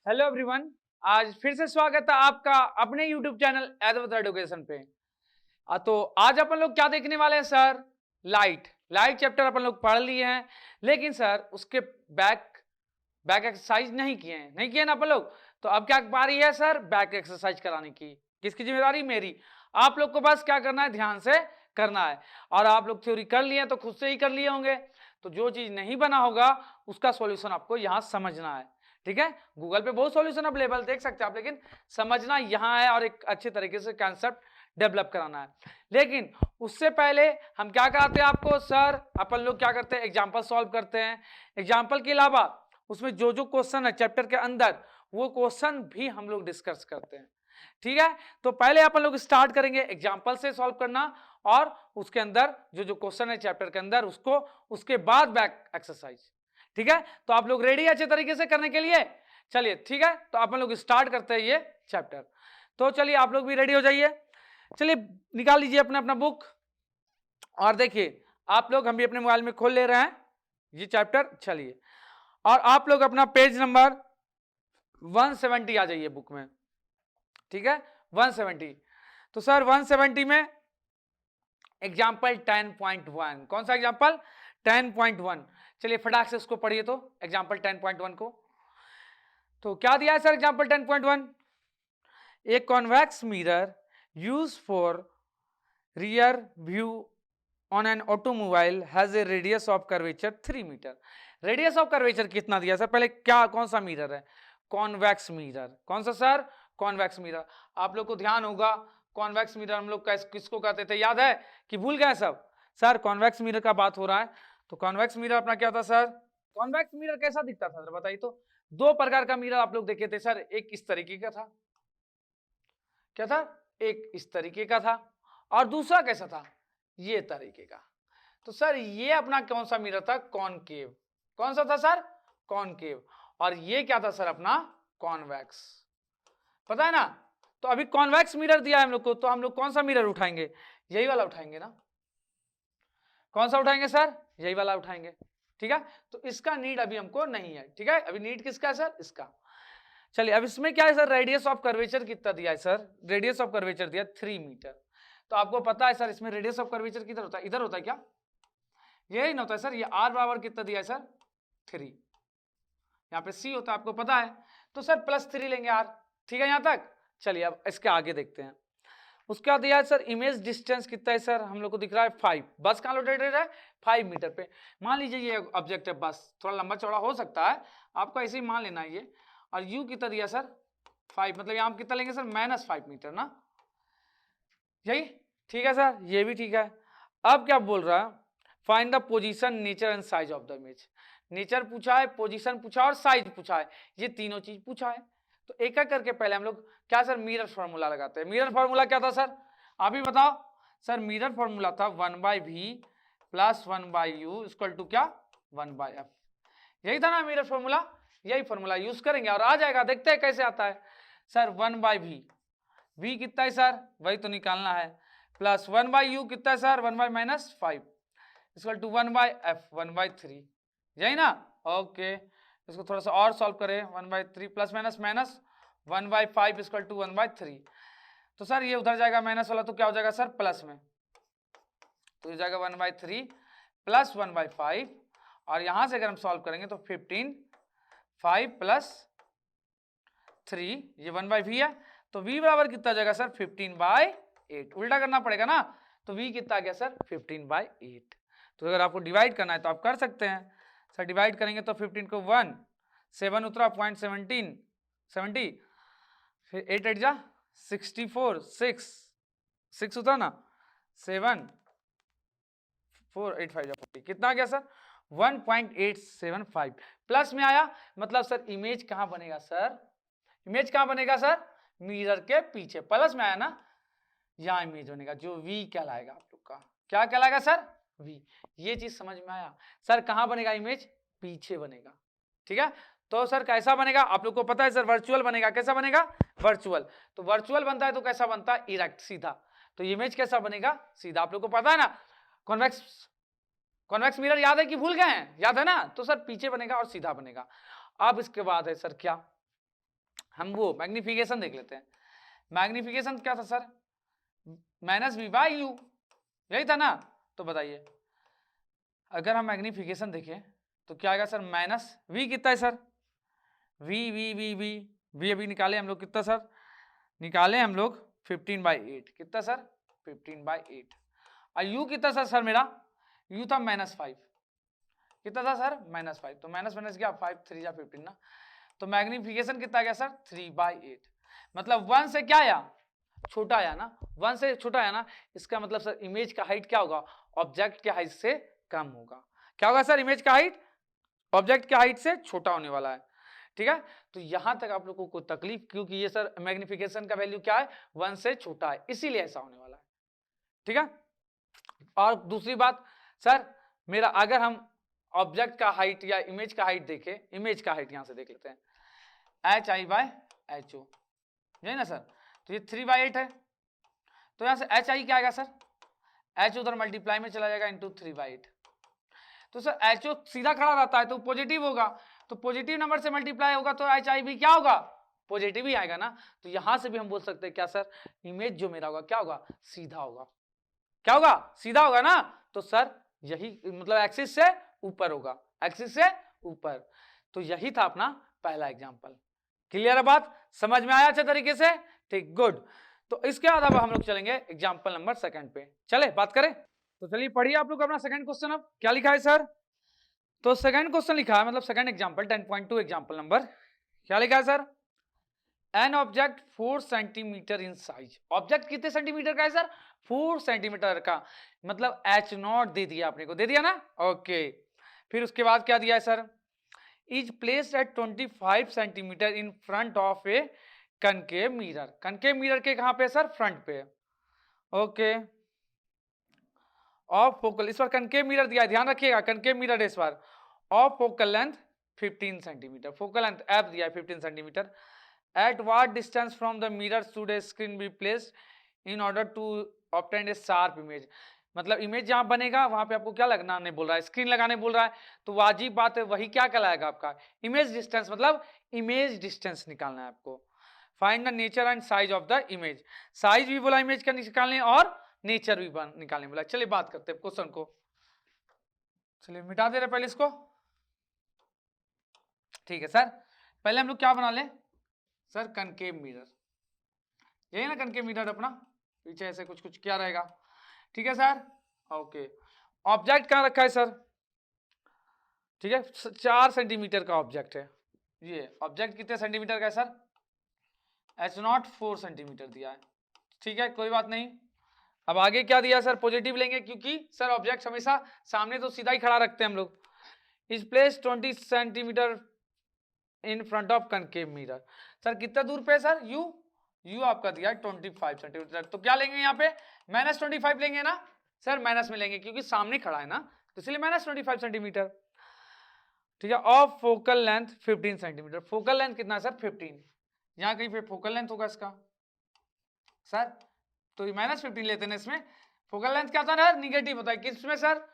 Hello everyone. आज फिर से स्वागत है आपका अपने यूट्यूब चैनल एडवत एडुकेशन पे। तो आज अपन लोग क्या देखने वाले हैं सर? लाइट चैप्टर अपन लोग पढ़ लिए हैं, लेकिन सर उसके बैक बैक एक्सरसाइज नहीं किए ना अपन लोग। तो अब क्या बारी है सर बैक एक्सरसाइज कराने की। किसकी जिम्मेदारी? मेरी। आप लोग को बस क्या करना है, ध्यान से करना है। और आप लोग थ्योरी कर लिए तो खुद से ही कर लिए होंगे, तो जो चीज नहीं बना होगा उसका सॉल्यूशन आपको यहां समझना है। ठीक है, गूगल पे बहुत सॉल्यूशन अवेलेबल देख सकते हैं आप, लेकिन समझना यहां है और एक अच्छे तरीके से कॉन्सेप्ट डेवलप कराना है। लेकिन उससे पहले हम क्या कराते हैं आपको सर? अपन लोग क्या करते हैं, एग्जाम्पल सॉल्व करते हैं। एग्जाम्पल के अलावा उसमें जो जो क्वेश्चन है चैप्टर के अंदर, वो क्वेश्चन भी हम लोग डिस्कस करते हैं। ठीक है, तो पहले अपन लोग स्टार्ट करेंगे एग्जाम्पल से सॉल्व करना, और उसके अंदर जो जो क्वेश्चन है चैप्टर के अंदर उसको, उसके बाद बैक एक्सरसाइज। ठीक है, तो आप लोग रेडी अच्छे तरीके से करने के लिए? चलिए ठीक है, तो अपन लोग स्टार्ट करते हैं ये चैप्टर। तो चलिए आप लोग भी रेडी हो जाइए। चलिए निकाल लीजिए अपना अपना बुक, और देखिए आप लोग, हम भी अपने मोबाइल में खोल ले रहे हैं ये चैप्टर। चलिए, और आप लोग अपना पेज नंबर 170 आ जाइए बुक में। ठीक है, 170। तो सर 170 में एग्जाम्पल 10.1, कौन सा एग्जाम्पल? 10.1। चलिए फटाक से उसको पढ़िए तो एग्जाम्पल 10.1 को। तो क्या दिया है sir example 10.1? A convex mirror use for rear view on an automobile has a radius of curvature 3 metre. Radius of curvature कितना दिया सर? पहले क्या, कौन सा मिरर है? Convex mirror. कौन सा सर? Convex mirror. आप लोग को ध्यान होगा कॉन्वेक्स मिरर हम लोग किसको कहते थे, याद है कि भूल गए सब? सर कॉन्वेक्स मिरर का बात हो रहा है। तो कॉन्वेक्स मिरर अपना क्या था सर? कॉन्वेक्स मिरर कैसा दिखता था सर बताइए तो? दो प्रकार का मिरर आप लोग देखे थे सर, एक इस तरीके का था, क्या था? एक इस तरीके का था, और दूसरा कैसा था? ये तरीके का। तो सर ये अपना कौन सा मिरर था? कॉनकेव। कौन सा था सर? कॉनकेव। और ये क्या था सर? अपना कॉन्वेक्स। पता है ना? तो अभी कॉन्वेक्स मिरर दिया है हम लोग को, तो हम लोग कौन सा मिरर उठाएंगे? यही वाला उठाएंगे ना? कौन सा उठाएंगे सर? यही वाला उठाएंगे। ठीक है, तो इसका नीड अभी हमको नहीं है। ठीक है, अभी नीड किसका है सर? इसका। चलिए अब इसमें क्या है सर? रेडियस ऑफ कर्वेचर कितना दिया है सर? रेडियस ऑफ कर्वेचर दिया 3 मीटर। तो आपको पता है सर इसमें रेडियस ऑफ कर्वेचर किधर होता है? इधर होता है क्या? यही ना होता है सर? ये आर बराबर कितना दिया है सर? 3। यहाँ पे सी होता है, आपको पता है। तो सर +3 लेंगे आर। ठीक है यहाँ तक? चलिए अब इसके आगे देखते हैं। उसके बाद दिया है सर इमेज डिस्टेंस कितना है सर? हम लोग को दिख रहा है 5। बस कहाँ लोकेटेड है? 5 मीटर पे। मान लीजिए ये ऑब्जेक्ट है, बस थोड़ा लंबा चौड़ा हो सकता है, आपको ऐसे ही मान लेना है ये। और यू कितना दिया सर? 5। मतलब यहाँ कितना लेंगे सर? -5 मीटर ना? यही ठीक है सर, ये भी ठीक है। अब क्या बोल रहा है? Find the position, nature and size of the image. Nature पूछा है, पोजीशन पूछा और साइज पूछा है, ये तीनों चीज पूछा है। तो एक एक करके पहले हम लोग क्या सर मिरर फॉर्मूला लगाते हैं। मिरर फॉर्मूला क्या था सर? आप ही बताओ सर। मिरर फॉर्मूला था 1/v plus 1/u equal to क्या? 1/f। यही था ना मिरर फॉर्मूला? यही फॉर्मूला यूज करेंगे और आ जाएगा। देखते हैं कैसे आता है सर। 1/v, v कितना है सर? वही तो निकालना है। प्लस 1/u कितना है सर? 1/-5 equal to 1/f 1/3। यही ना? ओके, इसको थोड़ा सा और सॉल्व करें। 1/3 plus minus minus 1/5 equal to 1/3। तो सर ये उधर जाएगा माइनस वाला, तो क्या हो जाएगा सर? प्लस में। तो ये जाएगा 1/3 प्लस 1/5, और यहां से अगर हम सॉल्व करेंगे तो 15, 5 प्लस 3, ये 1/v है। तो v बराबर कितना जाएगा सर? 15/8। उल्टा करना पड़ेगा ना, तो v कितना आ गया सर? 15/8। तो अगर आपको डिवाइड करना है तो आप कर सकते हैं सर। डिवाइड करेंगे तो 15 को 1, 7 उतरा 0.17 70, फिर 8 8 जा 64, 6 उतरा ना 7 4 8 5 जा 40, कितना आ गया सर? 1.875 प्लस में आया। मतलब सर इमेज कहां बनेगा सर? इमेज कहां बनेगा सर? मिरर के पीछे। प्लस में आया ना, यहां इमेज बनेगा, जो v कहलाएगा आप लोग का। क्या कहलाएगा सर? v। ये चीज समझ में आया सर? कहां बनेगा इमेज? पीछे बनेगा। ठीक है, तो सर कैसा बनेगा आप लोग को पता है सर? वर्चुअल बनेगा। कैसा बनेगा? वर्चुअल। तो वर्चुअल बनता है तो कैसा बनता है? इरेक्ट, सीधा। तो इमेज कैसा बनेगा? सीधा। आप लोग को पता है ना? कॉन्वेक्स मिरर याद है कि भूल गए हैं? याद है ना? तो सर पीछे बनेगा और सीधा बनेगा। अब इसके बाद है सर क्या? हम वो मैग्निफिकेशन देख लेते हैं। मैग्निफिकेशन क्या था sir, minus v by u, यही था ना। तो बताइए अगर हम मैग्निफिकेशन देखें तो क्या आएगा सर, माइनस वी कितना है sir, v v v v v अभी निकाले हम लोग, कितना सर निकाले हम लोग 15/8, कितना सर 15/8। और यू कितना सर मेरा यू था -5, कितना था सर -5, तो माइनस माइनस क्या 5 3 या 15 ना। तो मैग्निफिकेशन कितना गया सर 3/8, मतलब 1 से क्या आया, छोटा आया ना, 1 से छोटा आया ना, इसका मतलब सर इमेज का हाइट क्या होगा, ऑब्जेक्ट के हाइट से कम होगा। क्या होगा सर, इमेज का हाइट ऑब्जेक्ट के हाइट से छोटा होने वाला है, ठीक है। तो यहां तक आप लोगों को तकलीफ, क्योंकि ये सर मैग्निफिकेशन का वैल्यू क्या है 1 से छोटा है, इसीलिए ऐसा होने वाला है, ठीक है। और दूसरी बात सर, मेरा अगर हम ऑब्जेक्ट का हाइट या इमेज का हाइट देखें, इमेज का हाइट यहां से देख लेते हैं, HI/HO, यही ना सर। तो ये 3/8 है, तो यहां से HI क्या आएगा सर, H उधर मल्टीप्लाई में चला जाएगा इंटू 3/8। तो सर HO सीधा खड़ा रहता है तो पॉजिटिव होगा, तो पॉजिटिव नंबर से मल्टीप्लाई होगा तो HI भी क्या होगा, पॉजिटिव ही आएगा ना। तो यहां से भी हम बोल सकते हैं क्या सर, इमेज जो मेरा होगा क्या होगा, सीधा होगा, क्या होगा, सीधा होगा ना। तो सर यही मतलब एक्सिस से ऊपर होगा, एक्सिस से ऊपर। तो यही था अपना पहला एग्जांपल। क्लियर है बात, समझ में आया अच्छे तरीके से, ठीक, गुड। तो इसके बाद अब हम लोग चलेंगे एग्जांपल नंबर 2 पे, चले बात करें। तो चलिए पढ़िए आप लोग अपना सेकंड क्वेश्चन, अब क्या लिखा है सर। तो सेकंड क्वेश्चन लिखा है, मतलब सेकंड एग्जांपल 10.2 एग्जांपल नंबर, क्या लिखा है sir, an object 4 centimetre in size, object कितने सेंटीमीटर का है सर, 4 सेंटीमीटर का, मतलब H0 दे दिया आपने को, दे दिया ना, ओके। फिर उसके बाद क्या दिया है sir, is placed at 25 centimetre in front of a concave mirror, concave mirror के कहां पे सर, फ्रंट पे, ओके। ऑफ फोकल, इस बार कनकेव मिरर दिया है, ध्यान रखिएगा कनकेव मिरर इस बार, of focal length 15 centimetre, focal length F दिया है 15 centimetre. At what distance from the mirror should a screen be placed in order to obtain a sharp image, मतलब इमेज जहां बनेगा वहां पे आपको क्या लगाने बोल रहा है, स्क्रीन लगाने बोल रहा है, तो वाजिब बात है वही क्या कहलाएगा आपका इमेज डिस्टेंस, मतलब इमेज डिस्टेंस निकालना है आपको। Find the nature and size of the image, size भी बोला इमेज का निकालने और नेचर भी निकालने बोला। चलिए बात करते हैं क्वेश्चन को, चलिए मिटा दे रहे पहले इसको, ठीक है सर। पहले हम लोग क्या बना लें सर, कनकेव मिरर, यही ना कनकेव मिरर अपना, पीछे ऐसे कुछ कुछ क्या रहेगा, ठीक है सर, ओके। ऑब्जेक्ट कहां रखा है सर, ठीक है 4 सेंटीमीटर का ऑब्जेक्ट है, ये ऑब्जेक्ट कितने सेंटीमीटर का है सर, H0 4 सेंटीमीटर दिया है, ठीक है कोई बात नहीं। अब आगे क्या दिया सर, पॉजिटिव लेंगे क्योंकि सर ऑब्जेक्ट हमेशा सामने तो सीधा ही खड़ा रखते हैं हम लोग। Is place 20 centimetre in front of concave mirror, sir कितना दूर पे है सर, यू आपका दिया है 25 सेंटीमीटर, तो क्या लेंगे यहाँ पे -25 लेंगे ना सर, माइनस में लेंगे क्योंकि सामने खड़ा है ना, तो इसलिए -25 सेंटीमीटर, ठीक है। Of focal length 15 centimetre, focal length कितना है सर 15, यहाँ कहीं पे फोकल लेंथ होगा इसका सर, तो -15 लेते हैं इसमें, फोकल लेंथ क्या था ना निगेटिव होता है किसमें सर,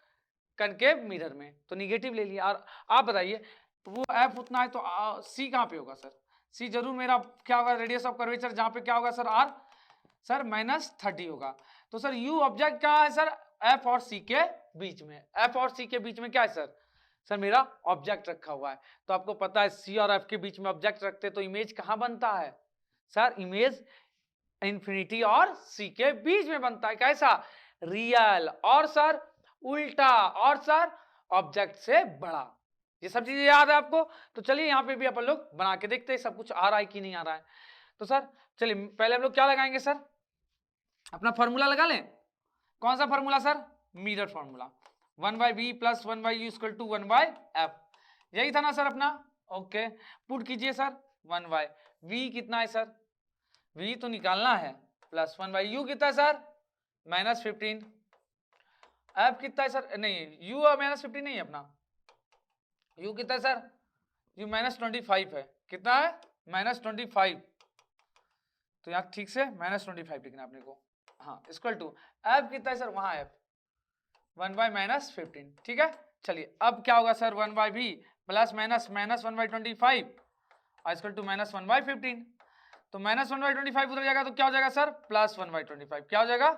कनकेव मिरर में, तो निगेटिव ले लिया। और आप बताइए वो एफ उतना है तो सी कहाँ पे होगा सर, सी जरूर मेरा क्या होगा, रेडियस ऑफ कर्वेचर जहाँ पे क्या होगा सर आर, सर -30 होगा। तो सर यू ऑब्जेक्ट कहाँ है सर, एफ और सी के बीच में, एफ और सी के बीच में क्या है सर, सर मेरा ऑब्जेक्ट रखा हुआ है। तो आपको पता है सी और एफ के बीच में ऑब्जेक्ट रखते तो इमेज कहाँ बनता है सर, इमेज इंफिनिटी और सी के बीच में बनता है, कैसा रियल, और सर उल्टा, और सर ऑब्जेक्ट से बड़ा, ये सब चीजें याद है आपको। तो चलिए यहाँ पे भी अपन लोग बना के देखते हैं सब कुछ आ रहा है कि नहीं आ रहा है। तो सर चलिए पहले हम लोग क्या लगाएंगे सर, अपना फॉर्मूला लगा लें, कौन सा formula sir, mirror formula, 1/v + 1/u = 1/f, यही था ना सर अपना, ओके। पुट कीजिए सर 1/v कितना है सर, v तो निकालना है, प्लस 1/u कितना है सर -15, f कितना है सर, नहीं u -15 नहीं है अपना, u कितना है सर, u -25 है, कितना है -25, तो यहाँ ठीक से -25 लिखना अपने को, हाँ इक्वल टू f कितना है सर, वहां f 1/-15, ठीक है। चलिए अब क्या होगा sir 1/v plus minus -1/25 I square to minus 1/15, तो माइनस 1/25 उधर जाएगा तो क्या हो जाएगा सर, प्लस 1/25, क्या हो जाएगा,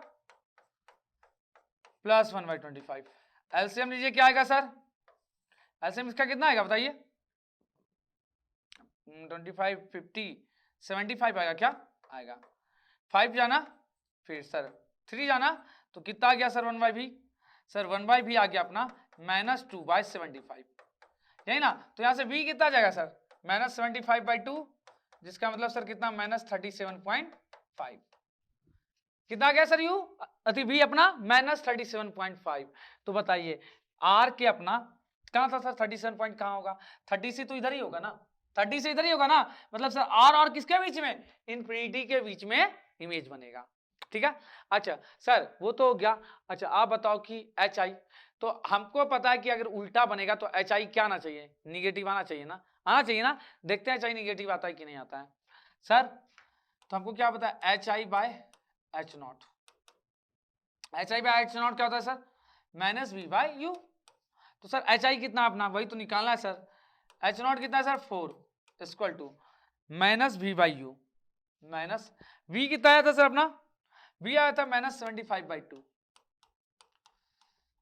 प्लस 1/25। एलसीएम लीजिए, क्या आएगा सर, एलसीएम इसका कितना आएगा बताइए, 25, 50, 75 आएगा, क्या आएगा, 5 जाना, फिर सर 3 जाना, तो कितना आ गया सर 1/v, सर 1/v आ गया अपना -2/75, यही ना। तो यहां से v कितना जाएगा सर, -75/2, जिसका मतलब सर कितना, -37.5, कितना आ गया सर u, अति v अपना -37.5। तो बताइए r के अपना कहां था सर, 37 पॉइंट कहां होगा, 30 से तो इधर ही होगा ना, 30 से इधर ही होगा ना, मतलब सर r और किसके बीच में, इन्फिनिटी के बीच में इमेज बनेगा, ठीक है। अच्छा सर वो तो हो गया। अच्छा आप बताओ कि एच आई, तो हमको पता है कि अगर उल्टा बनेगा तो एच आई क्या आना चाहिए, निगेटिव आना चाहिए ना, आना चाहिए ना, देखते हैं एच आई निगेटिव आता है कि नहीं आता है सर। तो हमको क्या पता है, H I by H not, H I by H not क्या होता है सर, -v/u। तो सर एच आई कितना अपना वही तो निकालना है सर, एच नॉट कितना है sir 4 equal to -v/u, minus v कितना आया था सर अपना, v आया था -75/2,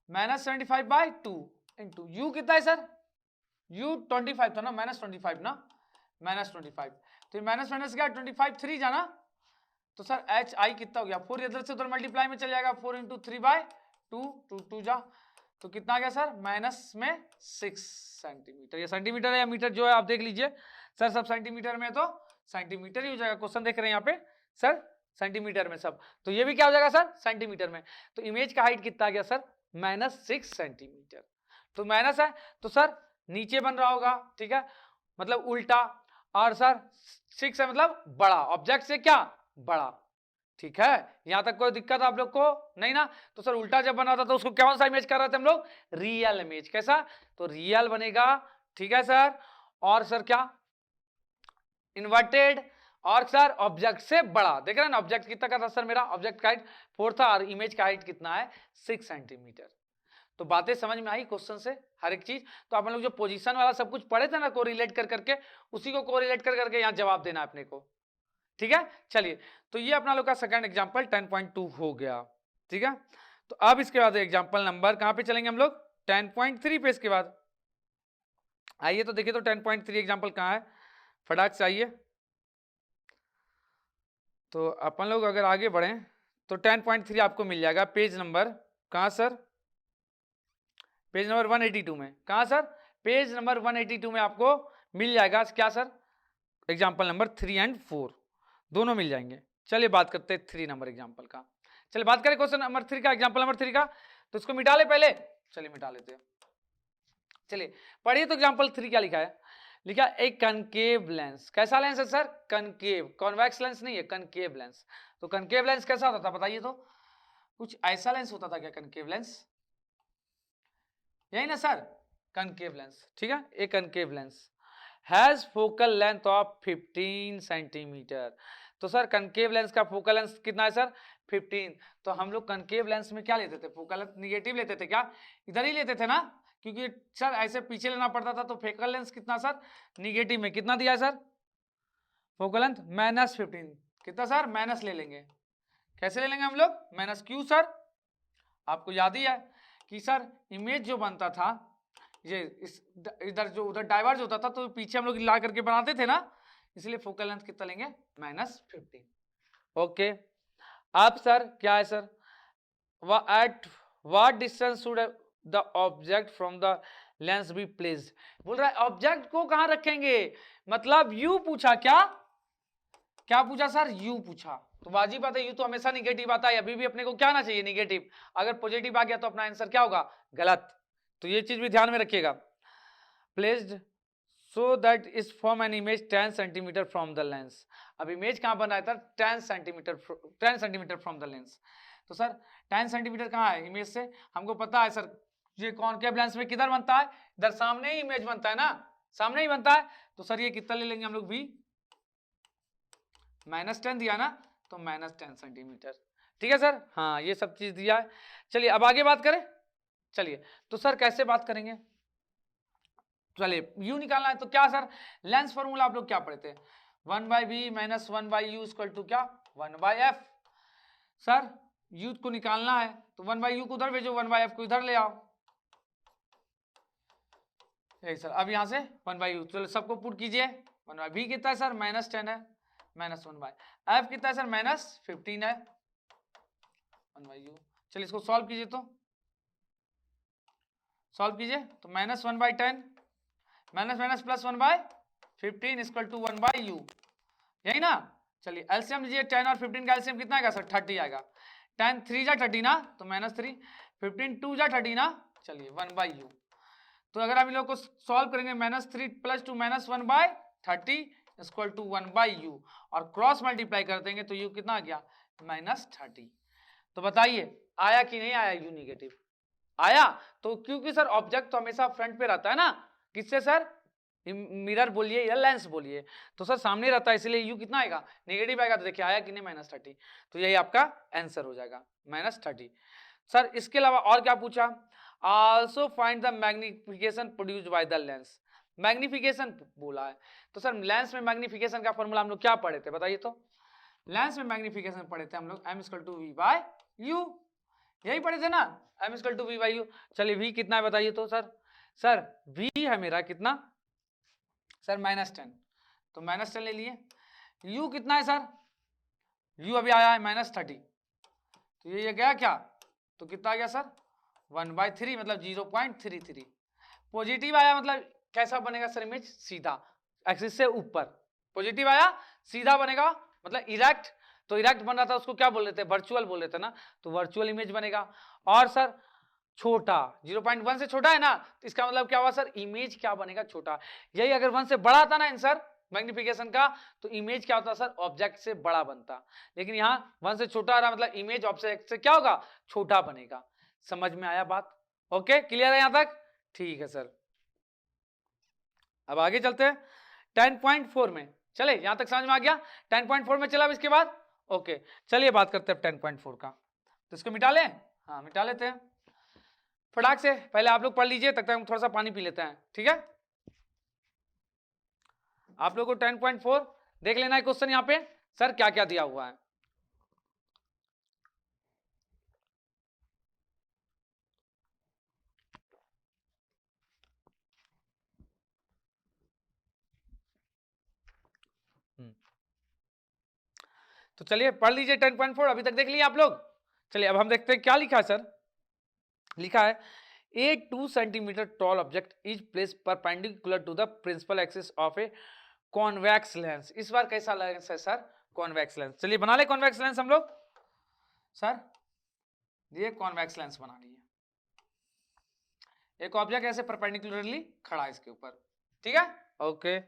-75/2 इंटू u कितना है सर, u 25 था ना, -25 ना, -25, तो माइनस माइनस क्या 25, 3 जाना, तो सर एच आई कितना हो गया, 4 इधर से उधर मल्टीप्लाई में चल जाएगा, 4 इंटू 3/2, 2 जा, तो कितना आ गया सर, माइनस में 6 सेंटीमीटर, या सेंटीमीटर या मीटर जो है आप देख लीजिए सर, सब सेंटीमीटर में तो सेंटीमीटर ही हो जाएगा, क्वेश्चन देख रहे हैं यहाँ पे सर सेंटीमीटर में सब, तो ये भी क्या हो जाएगा सर सेंटीमीटर में। तो इमेज का हाइट कितना आ गया सर, -6 सेंटीमीटर, तो माइनस है तो सर नीचे बन रहा होगा, ठीक है, मतलब उल्टा, और सर 6 है मतलब बड़ा, ऑब्जेक्ट से क्या बड़ा, ठीक है, यहां तक कोई दिक्कत आप लोग को नहीं ना। तो सर उल्टा जब बना था तो उसको कौन सा इमेज कर रहे थे हम लोग, रियल इमेज, कैसा, तो रियल बनेगा, ठीक है सर, और सर क्या इन्वर्टेड, और सर ऑब्जेक्ट से बड़ा, देख रहे हैं ना, ऑब्जेक्ट कितना का था सर मेरा, ऑब्जेक्ट का हाइट 4 था और इमेज का हाइट कितना है 6 सेंटीमीटर। तो बातें समझ में आई क्वेश्चन से हर एक चीज, तो अपन लोग जो पोजीशन वाला सब कुछ पढ़े थे ना कोरिलेट कर करके, उसी को कोरिलेट कर करके यहाँ जवाब देना अपने को, ठीक है। चलिए तो ये अपना लोग का सेकंड एग्जांपल 10.2 हो गया, ठीक है। तो अब इसके बाद एग्जांपल नंबर कहां पे चलेंगे हम लोग, 10.3 पे। इसके बाद आइए तो देखिए तो 10.3 एग्जांपल कहाँ है, फटाक से आइए। तो अपन लोग अगर आगे बढ़े तो 10.3 आपको मिल जाएगा पेज नंबर कहाँ सर, पेज नंबर 182 में, कहाँ सर, पेज नंबर 182 में आपको मिल जाएगा क्या सर, एग्जाम्पल नंबर 3 और 4 दोनों मिल जाएंगे। चलिए बात करते हैं 3 नंबर एग्जाम्पल का, चलिए बात करें क्वेश्चन नंबर 3 का, एग्जाम्पल नंबर 3 का, तो इसको मिटा ले पहले, चलिए मिटा लेते हैं। चलिए पढ़िए तो एग्जाम्पल 3 क्या लिखा है, लिखा एक कनकेव लेंस, कैसा लेंस है सर, कनकेव, कॉन्वेक्स लेंस नहीं है, कनकेव लेंस। तो कनकेव लेंस कैसा होता था बताइए, तो कुछ ऐसा लेंस होता था क्या कनकेव लेंस, यही ना सर कनकेव लेंस, ठीक है, एक concave lens has focal length of 15 centimetre. तो सर कनकेव लेंस का फोकल लेंथ कितना है सर 15, तो हम लोग कनकेव लेंस में क्या लेते थे, फोकल लेंथ निगेटिव लेते थे क्या, इधर ही लेते थे ना, क्योंकि सर ऐसे पीछे लेना पड़ता था, तो फोकल लेंथ कितना सर निगेटिव में कितना दिया है सर, फोकल लेंथ -15, कितना सर माइनस ले लेंगे, कैसे ले लेंगे हम लोग, माइनस क्यू सर, आपको याद ही है कि सर इमेज जो बनता था ये इस इधर जो उधर डाइवर्ज होता था, तो पीछे हम लोग ला करके बनाते थे ना, इसलिए फोकल लेंथ कितना लेंगे -15। ओके अब सर क्या है sir, eight what distance should the object from the lens be placed, बोल रहा है ऑब्जेक्ट को कहां रखेंगे, मतलब यू पूछा, क्या पूछा सर, यू पूछा, तो वाजिब बात है, यू तो हमेशा निगेटिव आता है, अभी भी अपने को क्या आना चाहिए निगेटिव, अगर पॉजिटिव आ गया तो अपना आंसर क्या होगा गलत, तो ये चीज भी ध्यान में रखिएगा। Placed so that is form an image 10 centimetre from the lens, अब इमेज कहां बन रहा था 10 सेंटीमीटर फ्रॉम द लेंस, तो सर 10 सेंटीमीटर कहां है इमेज से, हमको पता है सर ये कॉनकेव लेंस में किधर बनता है, इधर सामने ही इमेज बनता है ना, सामने ही बनता है, तो सर ये कितना ले लेंगे हम लोग भी -10 दिया ना, तो -10 सेंटीमीटर, ठीक है सर, हाँ ये सब चीज दिया है। चलिए अब आगे बात करें, चलिए तो सर कैसे बात करेंगे, चलिए यू निकालना है तो क्या सर, लेंस फॉर्मूला आप लोग क्या पढ़े थे, 1/v minus 1/u equal to क्या 1/f। सर u को निकालना है तो 1/u को उधर भेजो, 1/f को इधर ले आओ। यही सर, अब यहाँ से 1/u, चलो सबको पुट कीजिए। 1/v कितना है सर, -10 है, माइनस 1/f कितना है सर, -15 है, 1/u। चलिए इसको सॉल्व कीजिए, तो सॉल्व कीजिए तो -1/10 minus minus plus 1/15 equal to 1/u, यही ना। चलिए एलसीएम लीजिए, 10 और 15 का एलसीएम कितना आएगा सर, 30 आएगा। 10 3 जा 30 ना, तो -3, 15 2 जा 30 ना, चलिए 1/u। तो अगर आप इन लोग को सॉल्व करेंगे, -3 + 2 -1/30 इक्वल टू 1/u, और क्रॉस मल्टीप्लाई कर देंगे तो u कितना आ गया, -30। तो बताइए आया कि नहीं आया u निगेटिव, आया। तो क्योंकि सर ऑब्जेक्ट तो हमेशा फ्रंट पे रहता है ना, किससे सर, मिरर बोलिए या लेंस बोलिए, तो सर सामने रहता है, इसलिए u कितना आएगा, नेगेटिव आएगा। तो देखिए आया कि नहीं, -30। तो यही आपका आंसर हो जाएगा, -30। सर इसके अलावा और क्या पूछा, also find the magnification produced by the lens. Magnification बोला है, तो सर लेंस में मैग्निफिकेशन का फॉर्मूला हम लोग क्या पढ़े थे बताइए तो, लेंस में मैग्निफिकेशन पढ़े थे हम लोग m = v/u, यही पढ़े थे ना, m = v/u। चलिए v कितना है बताइए तो सर v है मेरा कितना सर, -10, तो -10 ले लिए। u कितना है सर, u अभी आया है -30, तो ये गया क्या, तो कितना आ गया सर, 1/3 मतलब 0.33। पॉजिटिव आया मतलब कैसा बनेगा सर इमेज, सीधा एक्सिस से ऊपर, पॉजिटिव आया सीधा बनेगा मतलब इरेक्ट। तो इरेक्ट बन रहा था उसको क्या बोल रहे थे, वर्चुअल बोल रहे थे ना, तो वर्चुअल इमेज बनेगा। और सर छोटा 0.1 से छोटा है ना, तो इसका मतलब क्या हुआ सर, इमेज क्या बनेगा, छोटा। यही अगर 1 से बड़ा था ना आंसर मैग्निफिकेशन का, तो इमेज क्या होता सर, ऑब्जेक्ट से बड़ा बनता। लेकिन यहाँ 1 से छोटा आ रहा, मतलब इमेज ऑब्जेक्ट से क्या होगा, छोटा बनेगा। समझ में आया बात, ओके क्लियर है यहां तक, ठीक है सर। अब आगे चलते हैं 10.4 में, चले यहां तक समझ में आ गया, 10.4 में चला। अब इसके बाद ओके चलिए बात करते हैं 10.4 का, तो इसको मिटा लें, हाँ मिटा लेते हैं फटाक से। पहले आप लोग पढ़ लीजिए, तब तक हम थोड़ा सा पानी पी लेते हैं, ठीक है। आप लोग को 10.4 देख लेना है क्वेश्चन यहाँ पे सर क्या क्या दिया हुआ है। तो चलिए पढ़ लीजिए 10.4, अभी तक देख लिए आप लोग। चलिए अब हम देखते हैं क्या लिखा है सर, लिखा है a 2 centimeter tall object is placed perpendicular to the principal axis of a convex lens। इस बार कैसा लेंस है सर, कॉन्वेक्स लेंस। चलिए बना ले कॉन्वेक्स लेंस हम लोग, सर ये कॉन्वेक्स लेंस बना लिए। एक ऑब्जेक्ट ऐसे परपेंडिकुलरली खड़ा है इसके ऊपर, ठीक है ओके।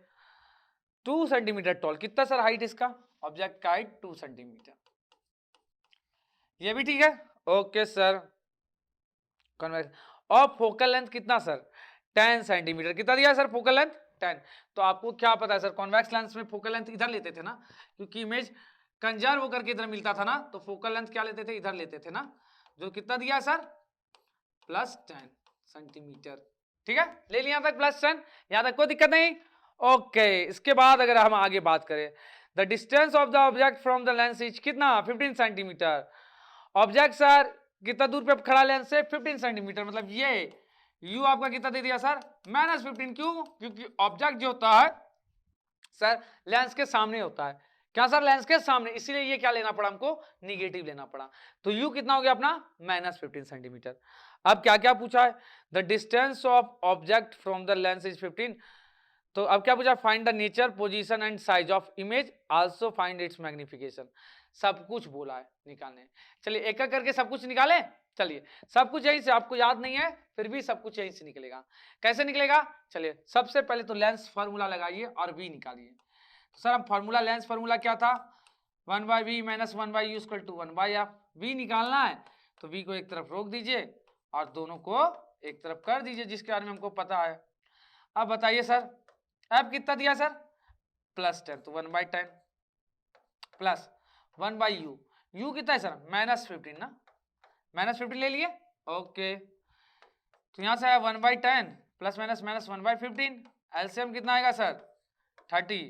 2 सेंटीमीटर टॉल, कितना सर हाइट इसका, ऑब्जेक्ट का हाइट 2 सेंटीमीटर, ये भी ठीक है ओके सर। कॉन्वेक्स और फोकल लेंथ कितना सर, 10 सेंटीमीटर। कितना दिया सर फोकल लेंथ 10। तो आपको क्या पता है सर, कॉन्वेक्स लेंस में फोकल लेंथ इधर लेते थे ना, क्योंकि इमेज कंजर्व होकर के इधर मिलता था ना, तो फोकल लेंथ क्या लेते थे, इधर लेते थे ना, जो कितना दिया सर +10 सेंटीमीटर, ठीक है ले लिया तक +10, यहां तक कोई दिक्कत नहीं ओके। इसके बाद अगर हम आगे बात करें, the distance of the object from the lens is कितना 15 सेंटीमीटर। ऑब्जेक्ट सर कितना दूर पे खड़ा लेंस से, 15 सेंटीमीटर, मतलब ये u आपका कितना दे दिया सर -15। क्यों, क्योंकि ऑब्जेक्ट जो होता है सर लेंस के सामने होता है, क्या सर लेंस के सामने, इसीलिए ये क्या लेना पड़ा हमको, निगेटिव लेना पड़ा। तो u कितना हो गया अपना -15 सेंटीमीटर। अब क्या क्या पूछा है, the distance of object from the lens is 15। तो अब क्या पूछा, find the nature position and size of image, also find its magnification. सब कुछ बोला है निकालने। चलिए एक एक करके सब कुछ निकाले, चलिए सब कुछ यहीं से, आपको याद नहीं है फिर भी सब कुछ यहीं से निकलेगा। कैसे निकलेगा, चलिए सबसे पहले तो लेंस फार्मूला लगाइए और v निकालिए। तो सर हम फार्मूला, लेंस फार्मूला क्या था, 1/v minus 1/u equal to 1/f। v निकालना है तो v को एक तरफ रोक दीजिए और दोनों को एक तरफ कर दीजिए, जिसके बारे में हमको पता है। अब बताइए सर f कितना दिया सर +10, तो 1/10 प्लस 1/u, u कितना है सर -15 ना, -15 ले लिए ओके। तो यहां से आया 1/10 प्लस माइनस माइनस 1/15, एलसीएम कितना आएगा सर 30,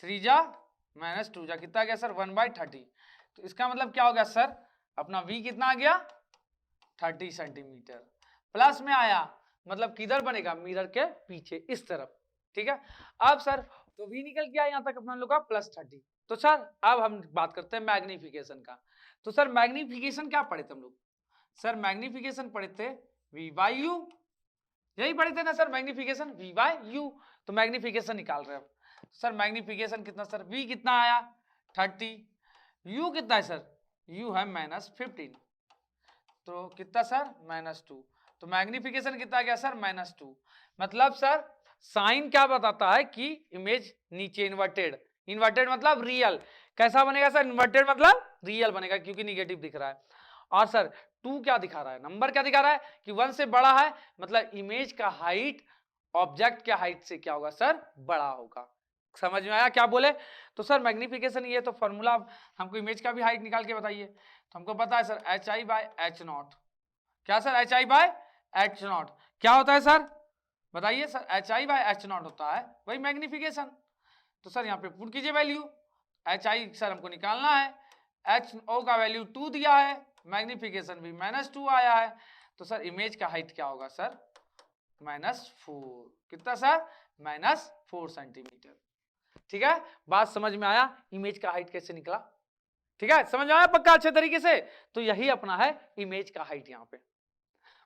3 जा माइनस 2 जा कितना आ गया सर 1/30। तो इसका मतलब क्या हो गया सर, अपना v कितना आ गया 30 सेंटीमीटर। प्लस में आया मतलब किधर बनेगा, मिरर के पीछे इस तरफ, ठीक है। अब सर तो v निकल गया यहाँ तक अपना लोग का +30। तो सर अब हम बात करते हैं मैग्निफिकेशन का। तो सर मैग्निफिकेशन क्या पढ़े थे हम लोग, सर मैग्निफिकेशन पढ़े थे v/u, यही पढ़े थे ना सर मैग्निफिकेशन v/u। तो मैग्निफिकेशन निकाल रहे हैं अब। सर मैग्निफिकेशन कितना सर, v कितना आया 30, u कितना है सर, u है -15, तो कितना सर -2। तो मैग्निफिकेशन कितना गया सर -2। मतलब सर साइन क्या बताता है कि इमेज नीचे इन्वर्टेड, इन्वर्टेड मतलब रियल, कैसा बनेगा सर, इन्वर्टेड मतलब रियल बनेगा क्योंकि निगेटिव दिख रहा है। और सर 2 क्या दिखा रहा है, नंबर क्या दिखा रहा है कि 1 से बड़ा है, मतलब इमेज का हाइट ऑब्जेक्ट के हाइट से क्या होगा सर, बड़ा होगा। समझ में आया क्या बोले। तो सर मैग्निफिकेशन ये तो फॉर्मूला, हमको इमेज का भी हाइट निकाल के बताइए। तो हमको पता है सर HI/H0, क्या सर HI/H0 क्या होता है सर, बताइए सर HI/H0 होता है वही मैग्निफिकेशन। तो सर यहाँ पे पुट कीजिए वैल्यू, HI सर हमको निकालना है, HO का वैल्यू 2 दिया है, मैग्निफिकेशन भी -2 आया है। तो सर इमेज का हाइट क्या होगा सर -4, कितना सर -4 सेंटीमीटर। ठीक है, बात समझ में आया इमेज का हाइट कैसे निकला, ठीक है, समझ में आया पक्का अच्छे तरीके से। तो यही अपना है इमेज का हाइट यहाँ पे।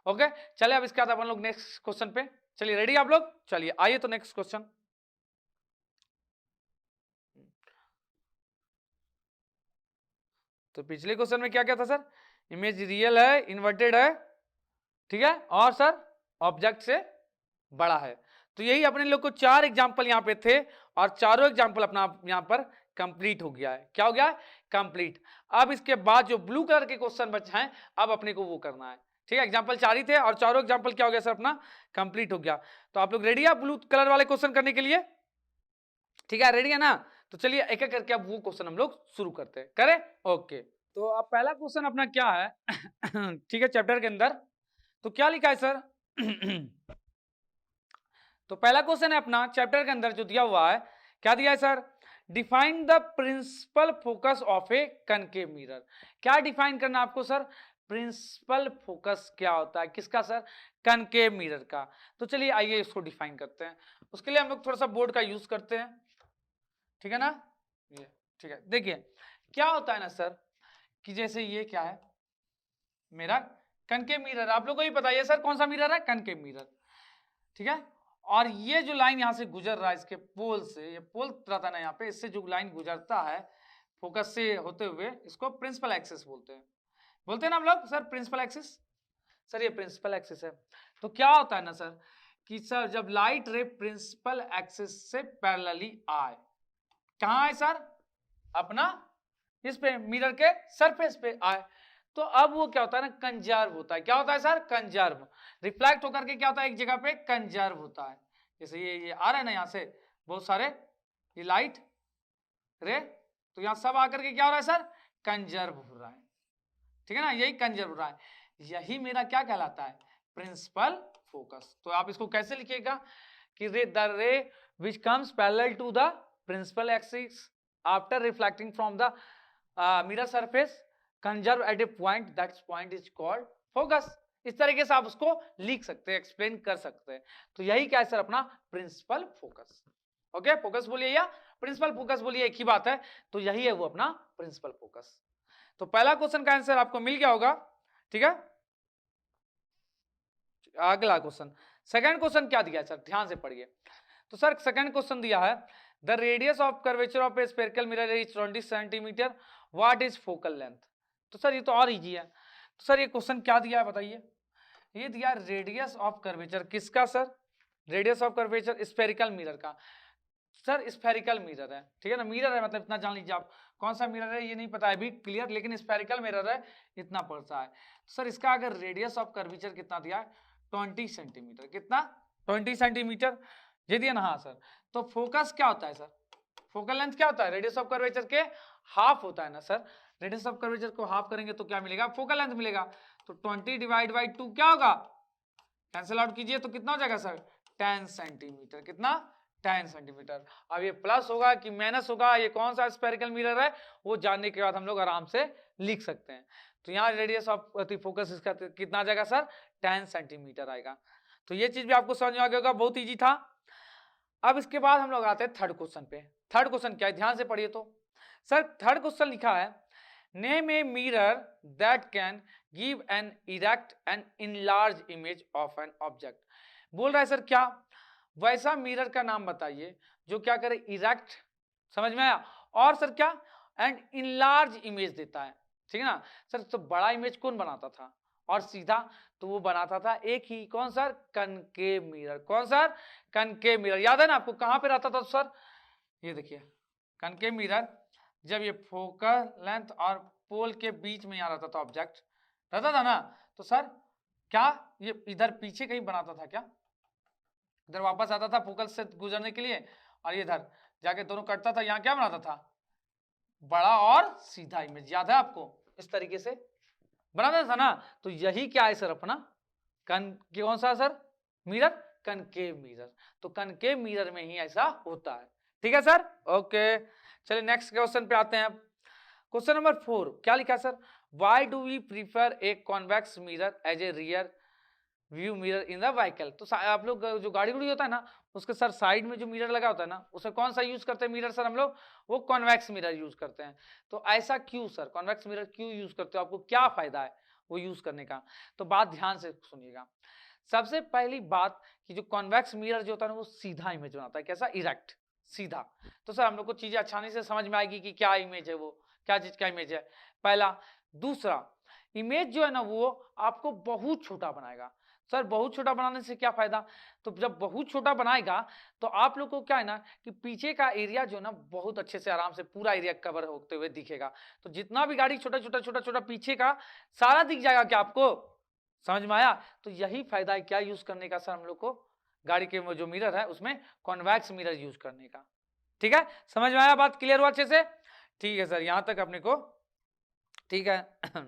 ओके चलिए अब इसके बाद अपन लोग नेक्स्ट क्वेश्चन पे, चलिए रेडी आप लोग, चलिए आइए तो नेक्स्ट क्वेश्चन। तो पिछले क्वेश्चन में क्या क्या था सर, इमेज रियल है, इन्वर्टेड है, ठीक है, और सर ऑब्जेक्ट से बड़ा है। तो यही अपने लोग को 4 एग्जांपल यहाँ पे थे और चारों एग्जांपल अपना यहाँ पर कंप्लीट हो गया है। क्या हो गया है, कंप्लीट। अब इसके बाद जो ब्लू कलर के क्वेश्चन बचे हैं अब अपने को वो करना है, ठीक है। एग्जांपल 4 ही थे और चारों एग्जांपल क्या हो गया सर अपना कंप्लीट हो गया। तो आप लोग रेडी है ब्लू कलर वाले क्वेश्चन करने के लिए, ठीक है, रेडी है ना। तो चलिए एक एक करके अब वो क्वेश्चन हम लोग शुरू करते हैं, करें ओके। तो अब पहला क्वेश्चन अपना क्या है ठीक है, चैप्टर के अंदर तो क्या लिखा है सर तो पहला क्वेश्चन है अपना चैप्टर के अंदर जो दिया हुआ है, क्या दिया है sir, define the principal focus of a concave mirror. क्या डिफाइन करना आपको सर, प्रिंसिपल फोकस क्या होता है किसका सर, कनकेव मिरर का। तो चलिए आइए इसको डिफाइन करते हैं। उसके लिए हम लोग थोड़ा सा बोर्ड का यूज करते हैं, ठीक है ना, ये ठीक है। देखिए क्या होता है ना सर कि जैसे ये क्या है मेरा कनकेव मिरर, आप लोगों को ही पता है सर कौन सा मिरर है, कनकेव मिरर, ठीक है। और ये जो लाइन यहाँ से गुजर रहा है इसके पोल से, ये पोल रहता है ना यहाँ पे, इससे जो लाइन गुजरता है फोकस से होते हुए इसको प्रिंसिपल एक्सिस बोलते हैं ना हम लोग सर, प्रिंसिपल एक्सिस। सर ये प्रिंसिपल एक्सिस है। तो क्या होता है ना सर कि सर जब लाइट रे प्रिंसिपल एक्सिस से पैरेलली आए, कहाँ आए सर, अपना इस पे मिरर के सरफेस पे आए, तो अब वो क्या होता है ना, कंजर्व होता है। क्या होता है सर, कंजर्व, रिफ्लेक्ट होकर के क्या होता है एक जगह पे कंजर्व होता है। जैसे ये आ रहा है ना यहाँ से बहुत सारे ये लाइट रे, तो यहाँ सब आकर के क्या हो रहा है सर, कंजर्व हो रहा है, ठीक है ना, यही कंजर्व हो रहा है। यही मेरा क्या कहलाता है, प्रिंसिपल फोकस। तो आप इसको कैसे लिखिएगा कि the ray which comes parallel to the principal axis after reflecting from the mirror surface converge at a point, that point is called focus. इस तरीके से आप उसको लिख सकते हैं, एक्सप्लेन कर सकते हैं। तो यही क्या है सर अपना प्रिंसिपल फोकस। ओके फोकस बोलिए या प्रिंसिपल फोकस बोलिए, एक ही बात है। तो यही है वो अपना प्रिंसिपल फोकस। तो पहला क्वेश्चन का आंसर आपको मिल गया होगा, ठीक है। अगला क्वेश्चन, सेकंड क्वेश्चन क्या दिया है सर, ध्यान से पढ़िए। तो सर सेकंड क्वेश्चन दिया है the radius of curvature of A spherical mirror is 20 centimetre, what is focal length. तो सर ये तो और इजी है। तो सर ये क्वेश्चन क्या दिया है बताइए, ये दिया रेडियस ऑफ कर्वेचर किसका sir, radius of curvature spherical mirror का। सर स्फेरिकल मिरर है, ठीक है ना, मिरर है मतलब इतना जान लीजिए आप, कौन सा मिरर है ये नहीं पता है अभी क्लियर, लेकिन स्फेरिकल मिरर है इतना पड़ता है। सर इसका अगर रेडियस ऑफ कर्वेचर कितना दिया है 20 सेंटीमीटर, कितना 20 सेंटीमीटर ये दिया ना, हाँ सर। तो फोकस क्या होता है सर, फोकल लेंथ क्या होता है, रेडियस ऑफ कर्वेचर के हाफ होता है ना सर। रेडियस ऑफ कर्वेचर को हाफ करेंगे तो क्या मिलेगा, फोकल लेंथ मिलेगा। तो 20 डिवाइड बाई 2 क्या होगा कैंसिल आउट कीजिए तो कितना हो जाएगा सर 10 सेंटीमीटर, कितना 10 सेंटीमीटर। अब ये प्लस होगा कि माइनस होगा, ये कौन सा स्फेरिकल मिरर है वो जानने के बाद हम लोग आराम से लिख सकते हैं। तो यहाँ रेडियस ऑफ फोकस इसका कितना आ जाएगा सर 10 सेंटीमीटर आएगा। तो ये चीज भी आपको समझ में आ गया होगा, बहुत ईजी था। अब इसके बाद हम लोग आते हैं थर्ड क्वेश्चन पे। थर्ड क्वेश्चन क्या है ध्यान से पढ़िए। तो सर थर्ड क्वेश्चन लिखा है name a mirror that can give an erect and enlarge image of an object. बोल रहा है सर क्या वैसा मिरर का नाम बताइए जो क्या करे इरेक्ट, समझ में आया, और सर क्या एंड इनलार्ज इमेज देता है, ठीक है ना सर। तो बड़ा इमेज कौन बनाता था और सीधा, तो वो बनाता था एक ही, कौन सर कनकेव मिरर। कौन सर कनकेव मिरर, याद है ना आपको कहां पे रहता था सर, ये देखिए कनकेव मिरर जब ये फोकल लेंथ और पोल के बीच में यहाँ रहता था ऑब्जेक्ट रहता था ना, तो सर क्या ये इधर पीछे कहीं बनाता था क्या, इधर वापस आता था फोकल से गुजरने के लिए और ये इधर जाके दोनों कटता था, यहाँ क्या बनाता था बड़ा और सीधा इमेज, याद है आपको इस तरीके से बनाता था ना। तो यही क्या है सर अपना कौन सा सर मिरर कनकेव मिरर। तो कनकेव मिरर में ही ऐसा होता है, ठीक है सर। ओके चलिए नेक्स्ट क्वेश्चन पे आते हैं। क्वेश्चन नंबर 4 क्या लिखा है sir why do we prefer a convex mirror as a rear view mirror in the vehicle. तो आप लोग जो गाड़ी गुड़ी होता है ना उसके सर साइड में जो मिरर लगा होता है ना उसमें कौन सा यूज करते हैं मिरर सर हम लोग, वो कॉन्वेक्स मिरर यूज करते हैं। तो ऐसा क्यों सर कॉन्वेक्स मिरर क्यों यूज करते हो, आपको क्या फायदा है वो यूज करने का। तो बात ध्यान से सुनिएगा। सबसे पहली बात कि जो कॉन्वेक्स मिरर जो होता है ना वो सीधा इमेज बनाता है, कैसा इरेक्ट सीधा। तो सर हम लोग को चीजें आसानी से समझ में आएगी कि क्या इमेज है, वो क्या चीज का इमेज है पहला। दूसरा इमेज जो है ना वो आपको बहुत छोटा बनाएगा। सर बहुत छोटा बनाने से क्या फायदा, तो जब बहुत छोटा बनाएगा तो आप लोग को क्या है ना कि पीछे का एरिया जो है ना बहुत अच्छे से आराम से पूरा एरिया कवर होते हुए दिखेगा। तो जितना भी गाड़ी छोटा छोटा छोटा छोटा पीछे का सारा दिख जाएगा, क्या आपको समझ में आया। तो यही फायदा है क्या यूज करने का सर हम लोग को गाड़ी के जो मिरर है उसमें कॉन्वेक्स मिरर यूज करने का, ठीक है। समझ में आया, बात क्लियर हुआ अच्छे से, ठीक है सर यहां तक अपने को, ठीक है।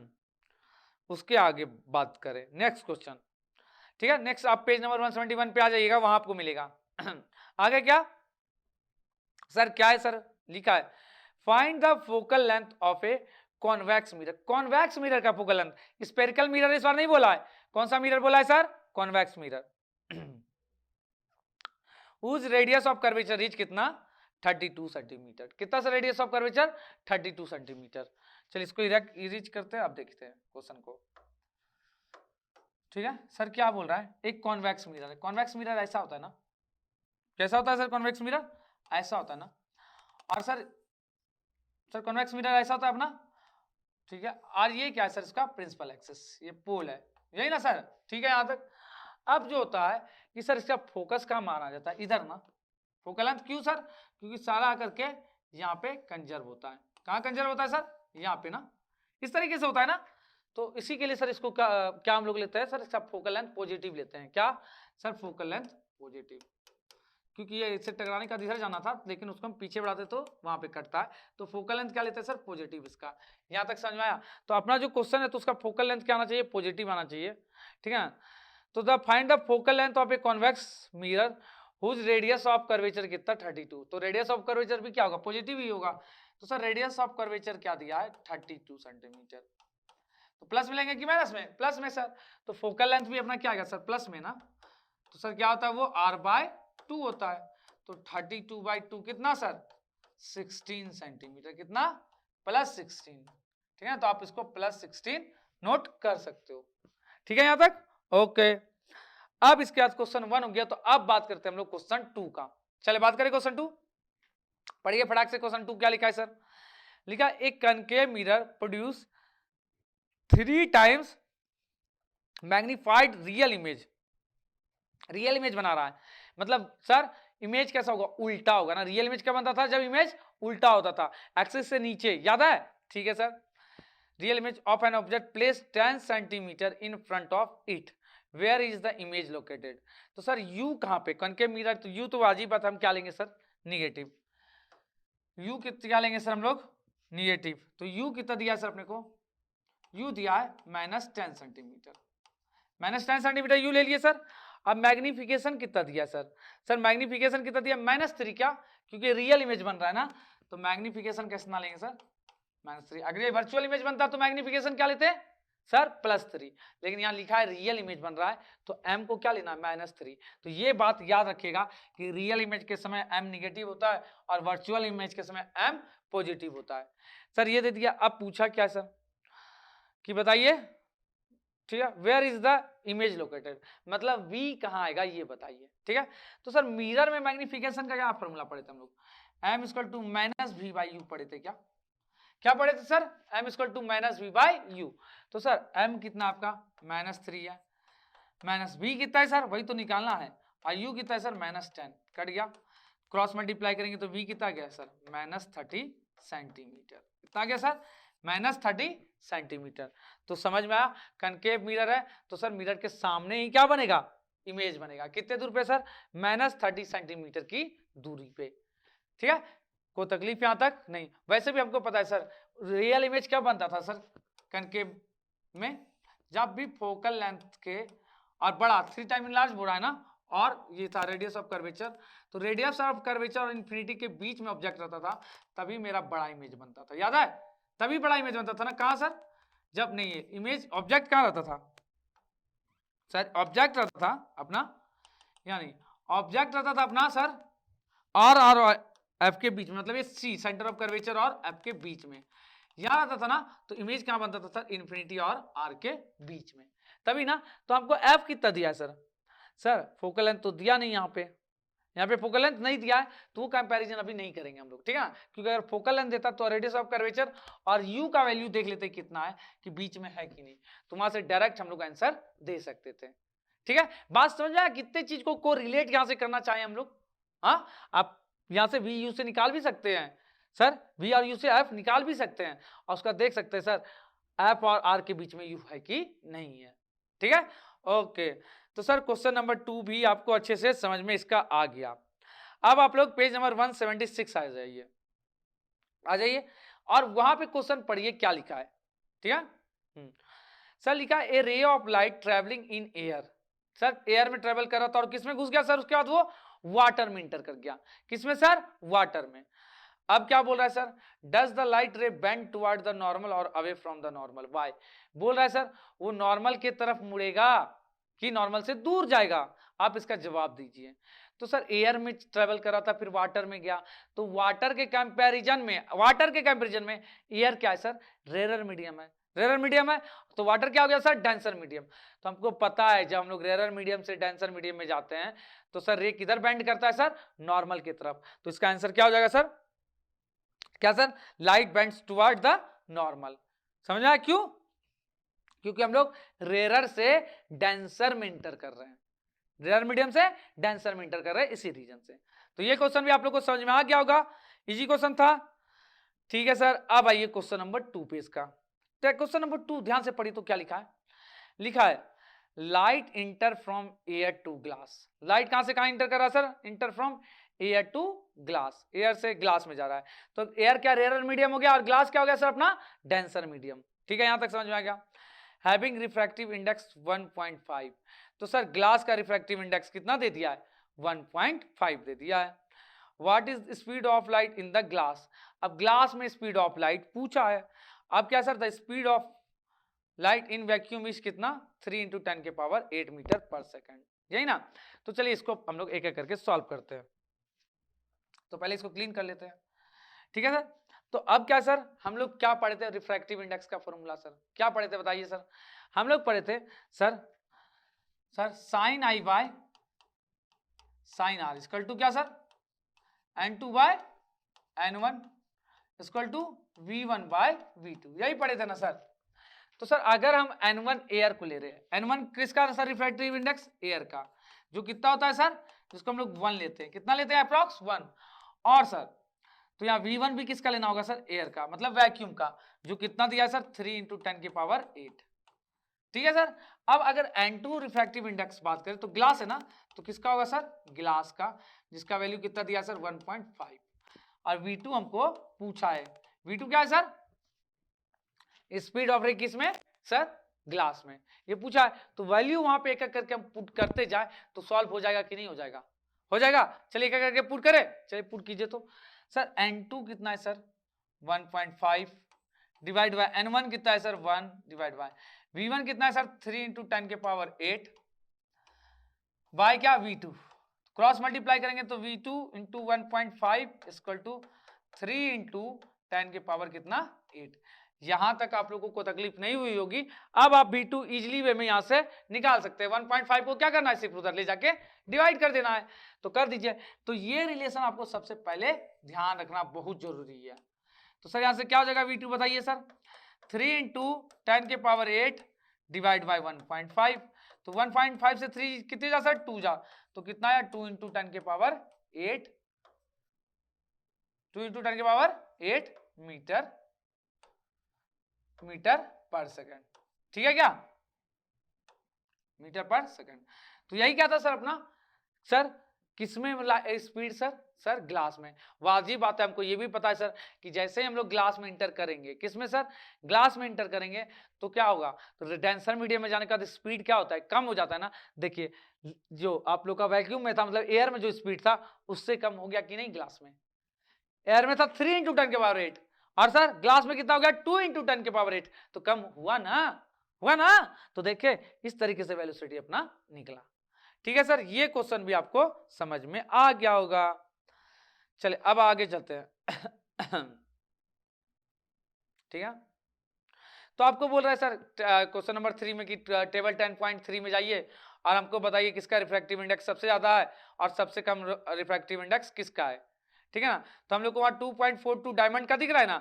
उसके आगे बात करें नेक्स्ट क्वेश्चन, ठीक है। नेक्स्ट आप पेज नंबर 171 पे आ जाइएगा, वहां आपको मिलेगा। आगे क्या सर क्या है सर लिखा है find the focal length of a convex mirror. Convex mirror का फोकल लेंथ, स्फेरिकल मिरर इस बार नहीं बोला है, कौन सा मिरर बोला है sir convex mirror. Whose radius of curvature is कितना 32 सेंटीमीटर, कितना सा रेडियस ऑफ कर्वेचर 32 सेंटीमीटर। चलिए इसको इरेज करते हैं, आप देखते हैं क्वेश्चन को, ठीक है। सर क्या बोल रहा है एक कॉन्वेक्स मिरर है, कॉन्वेक्स मिरर ऐसा होता है ना, कैसा होता है सर कॉन्वेक्स मिरर ऐसा होता है ना, और सर कॉन्वेक्स मिरर ऐसा होता है अपना, ठीक है। और ये क्या है सर इसका प्रिंसिपल एक्सिस, ये पोल है यही ना सर, ठीक है यहां तक। अब जो होता है कि सर इसका फोकस कहाँ माना जाता है इधर ना, फोकल लेंथ क्यों सर, क्योंकि सारा आकर के यहाँ पे कंजर्व होता है, कहाँ कंजर्व होता है सर यहाँ पे ना, इस तरीके से होता है ना। तो इसी के लिए सर इसको क्या हम लोग लेते हैं सर इसका फोकल लेंथ पॉजिटिव लेते हैं, क्या सर फोकल लेंथ पॉजिटिव, क्योंकि ये इससे टकराने का इधर जाना था लेकिन उसको हम पीछे बढ़ाते तो वहां पे कटता है। तो फोकल लेंथ क्या लेते हैं सर पॉजिटिव इसका, यहाँ तक समझ में आया। तो अपना जो क्वेश्चन है तो उसका फोकल लेंथ क्या आना चाहिए पॉजिटिव आना चाहिए, ठीक है। तो the find the focal length of a convex mirror whose radius of curvature कितना 32। तो रेडियस ऑफ कर्वेचर भी क्या होगा पॉजिटिव ही होगा। तो सर रेडियस ऑफ कर्वेचर क्या दिया है 32 सेंटीमीटर, तो प्लस मिलेंगे कि माइनस में, प्लस में सर। तो फोकल लेंथ भी अपना क्या आएगा सर प्लस में ना, तो सर क्या होता है वो r/2 होता है। तो 32/2 कितना सर 16 सेंटीमीटर, कितना +16, ठीक है। तो आप इसको +16 नोट कर सकते हो, ठीक है यहां तक ओके। अब इसके बाद क्वेश्चन 1 हो गया, तो अब बात करते हैं हम लोग क्वेश्चन 2 का। चले बात करें क्वेश्चन 2, पढ़िए फटाक से क्वेश्चन 2 क्या लिखा है सर, लिखा एक concave mirror produce 3 times magnified real image, real image बना रहा है, मतलब सर इमेज कैसा होगा उल्टा होगा ना, रियल इमेज क्या बनता था जब इमेज उल्टा होता था एक्सिस से नीचे, याद है, ठीक है sir. Real image of an object place 10 centimetre in front of it, where is the image located. तो सर यू कहां पे कनकेव मिरर, तो यू तो वाजिब बात हम क्या लेंगे सर निगेटिव, यू क्या लेंगे सर हम लोग निगेटिव। तो यू कितना दिया सर अपने को, यू दिया है -10 सेंटीमीटर, -10 सेंटीमीटर यू ले लिए सर। अब मैग्निफिकेशन कितना दिया सर? सर मैग्निफिकेशन कितना दिया? -3 क्या? क्योंकि रियल इमेज बन रहा है ना, तो मैग्निफिकेशन कितना लेंगे सर? -3। अगर ये वर्चुअल इमेज बनता तो मैग्निफिकेशन क्या लेते हैं सर? +3। लेकिन यहाँ लिखा है रियल इमेज बन रहा है तो m को क्या लेना है? -3। तो ये बात याद रखिएगा कि रियल इमेज के समय m निगेटिव होता है और वर्चुअल इमेज के समय m पॉजिटिव होता है। सर ये दे दिया। अब पूछा क्या सर कि बताइए, ठीक है, where is the image located, मतलब v कहाँ आएगा ये बताइए। ठीक है, तो सर मिरर में मैग्निफिकेशन का क्या फॉर्मूला पढ़े थे हम लोग? m इक्वल टू -v/u पढ़े थे क्या? क्या पढ़े थे sir? m equal to -v/u। तो सर m कितना आपका? -3 है, -v कितना है सर? वही तो निकालना है, और u कितना है सर? -10। कट गया, क्रॉस मल्टीप्लाई करेंगे तो v कितना गया सर? -30 सेंटीमीटर। कितना गया सर? -30 सेंटीमीटर। तो समझ में आया, कनकेव मिरर है तो सर मिरर के सामने ही क्या बनेगा? इमेज बनेगा। कितने दूर पे सर? -30 सेंटीमीटर की दूरी पे। ठीक है, कोई तकलीफ यहां तक नहीं? वैसे भी हमको पता है सर रियल इमेज क्या बनता था सर कनकेव में? जब भी फोकल लेंथ के और बड़ा 3 टाइम इनलार्ज हो रहा है ना, और ये था रेडियस ऑफ कर्वेचर, तो रेडियस ऑफ कर्वेचर और इन्फिनिटी के बीच में ऑब्जेक्ट रहता था, तभी मेरा बड़ा इमेज बनता था। याद है? तभी बड़ा इमेज बनता था ना। कहां सर? जब नहीं है इमेज, ऑब्जेक्ट कहां रहता था सर? ऑब्जेक्ट रहता था अपना, यानी ऑब्जेक्ट रहता था अपना सर आर और एफ के बीच में, मतलब ये सी सेंटर ऑफ कर्वेचर और एफ के बीच में यहां रहता था ना, तो इमेज कहां बनता था सर? इन्फिनिटी और आर के बीच में, तभी ना। तो हमको एफ कितना दिया है सर? सर फोकल लेंथ तो दिया नहीं, यहाँ पे फोकल लेंथ नहीं दिया है, तो वो कंपैरिजन अभी नहीं करेंगे हम लोग। ठीक है, क्योंकि अगर फोकल लेंथ देता तो रेडियस ऑफ कर्वेचर और यू का वैल्यू देख लेते कितना है, कि बीच में है कि नहीं, तो वहां से डायरेक्ट हम लोग आंसर दे सकते थे। ठीक है, बात समझ आया? कितने चीज को रिलेट यहां से करना चाहे हम लोग। हाँ, आप यहां से वी यू से निकाल भी सकते हैं सर, वी और यू से एफ निकाल भी सकते हैं, और उसका देख सकते हैं सर एफ और आर के बीच में यू है कि नहीं है। ठीक है, ओके। तो सर क्वेश्चन नंबर 2 भी आपको अच्छे से समझ में इसका आ गया। अब आप लोग पेज नंबर 176 आ जाइए और वहां पे क्वेश्चन पढ़िए क्या लिखा है। ठीक है, सर लिखा है a ray of light travelling in air. Sir air में ट्रेवल कर रहा था और किसमें घुस गया सर? उसके बाद वो वाटर में इंटर कर गया। किसमें सर? वाटर में। अब क्या बोल रहा है sir? Does the light ray bend toward the normal और away from the normal? Why बोल रहा है सर वो नॉर्मल की तरफ मुड़ेगा कि नॉर्मल से दूर जाएगा? आप इसका जवाब दीजिए। तो सर एयर में ट्रेवल करा था, फिर वाटर में गया, तो वाटर के कंपैरिजन में एयर क्या है सर? रेयर मीडियम है। रेयर मीडियम है तो वाटर क्या हो गया सर? Denser medium. तो हमको पता है जब हम लोग रेयर मीडियम से डेंसर मीडियम में जाते हैं तो सर रे किधर बेंड करता है सर? नॉर्मल की तरफ। तो इसका आंसर क्या हो जाएगा सर? क्या sir? Light bends toward the normal. समझ आया? क्यों? क्योंकि हम लोग रेयर से डेंसर में इंटर कर रहे हैं, रेयर मीडियम से डेंसर में इंटर कर रहे हैं, इसी रीजन से। तो ये क्वेश्चन भी आप लोग को समझ में आ गया होगा, इजी क्वेश्चन था। ठीक है सर, अब आइए क्वेश्चन नंबर 2 पे इसका। तो क्वेश्चन नंबर 2 ध्यान से पढ़िए तो क्या लिखा है? लिखा है light enter from air to glass. Light कहां से कहां इंटर कर रहा है sir? Enter from air to glass, air से ग्लास में जा रहा है। तो एयर क्या? रेयर मीडियम हो गया, और ग्लास क्या हो गया सर? अपना डेंसर मीडियम। ठीक है, यहां तक समझ में आ गया। हैविंग रिफ्रैक्टिव इंडेक्स 1.5, तो सर ग्लास का रिफ्रैक्टिव इंडेक्स कितना दे दिया है? 1.5 दे दिया है। What is speed of light in the glass? अब ग्लास में स्पीड ऑफ लाइट पूछा है। अब क्या sir? The speed of light in vacuum is कितना? 3 × 10⁸ मीटर पर सेकेंड, यही ना? तो चलिए इसको हम लोग एक एक करके सॉल्व करते हैं। तो पहले इसको क्लीन कर लेते हैं। ठीक है सर, तो अब क्या सर हम लोग क्या पढ़े थे? रिफ्रैक्टिव इंडेक्स का फॉर्मूला सर क्या पढ़े थे बताइए सर? हम लोग पढ़े थे sir sine i by sine r equal to क्या sir? n2 by n1 equal to v1 by v2, यही पढ़े थे ना सर? तो सर अगर हम n1 एयर को ले रहे हैं, n1 किसका सर? रिफ्रैक्टिव इंडेक्स एयर का, जो कितना होता है सर? जिसको हम लोग 1 लेते हैं। कितना लेते हैं? अप्रॉक्स 1। और सर तो यहाँ v1 भी किसका लेना होगा सर? एयर का, मतलब वैक्यूम का, जो कितना दिया है सर? 3 × 10⁸। ठीक है सर। अब अगर n2 रिफ्रैक्टिव इंडेक्स बात करें तो ग्लास है ना, तो किसका होगा सर? ग्लास का, जिसका वैल्यू कितना दिया सर? 1.5। और v2 हमको पूछा है, v2 क्या है सर? स्पीड ऑफ रे किसमें सर? ग्लास में, ये पूछा है तो वैल्यू वहां पे एक एक करके हम पुट करते जाए तो सॉल्व हो जाएगा कि नहीं हो जाएगा? हो जाएगा। चलिए एक एक करके पुट करें, चलिए पुट कीजिए। तो सर N2 कितना है सर 1.5 डिवाइड बाय N1 कितना है सर 1 डिवाइड बाय V1 कितना है सर 3 इंटू 10 के पावर 8 बाय क्या V2, क्रॉस मल्टीप्लाई करेंगे तो V2 into 1.5 equal to 3 into 10 के पावर कितना 8। यहां तक आप लोगों को तकलीफ नहीं हुई होगी। अब आप V2 इजिली वे में यहां से निकाल सकते हैं। 1.5 को क्या करना है, सिर्फ उधर ले जाके डिवाइड कर देना है, तो कर दीजिए। तो ये रिलेशन आपको सबसे पहले ध्यान रखना बहुत जरूरी है। तो सर यहां से क्या हो जाएगा V2 बताइए सर 3 इंटू 10 के पावर 8 डिवाइड बाय 1.5, तो 1.5 से 3 कितने जा सर 2 जा, तो कितना है 2 इंटू 10 के पावर 8, 2 इंटू 10 के पावर 8 मीटर पर सेकंड। ठीक है क्या, मीटर पर सेकंड। तो यही क्या था सर अपना, सर किसमें स्पीड सर ग्लास में। वाजिब बात है, हमको ये भी पता है सर कि जैसे ही हम लोग ग्लास में इंटर करेंगे, किसमें सर ग्लास में इंटर करेंगे, तो क्या होगा, तो डेंसर मीडियम में जाने का स्पीड क्या होता है, कम हो जाता है ना। देखिए जो आप लोग का वैक्यूम में था, मतलब एयर में जो स्पीड था उससे कम हो गया कि नहीं ग्लास में। एयर में था 3 इंटू 10 के पावर 8 और सर ग्लास में कितना हो गया 2 इंटू 10 के पावर 8, तो कम हुआ ना। तो देखिए इस तरीके से वेलोसिटी अपना निकला। ठीक है सर, ये क्वेश्चन भी आपको समझ में आ गया होगा। चलिए अब आगे चलते हैं। ठीक है, तो आपको बोल रहा है सर क्वेश्चन नंबर 3 में कि टेबल 10.3 में जाइए और हमको बताइए किसका रिफ्रैक्टिव इंडेक्स सबसे ज्यादा है और सबसे कम रिफ्रैक्टिव इंडेक्स किसका है। ठीक है ना, तो हम लोग को वहां 2.42 डायमंड का दिख रहा है ना,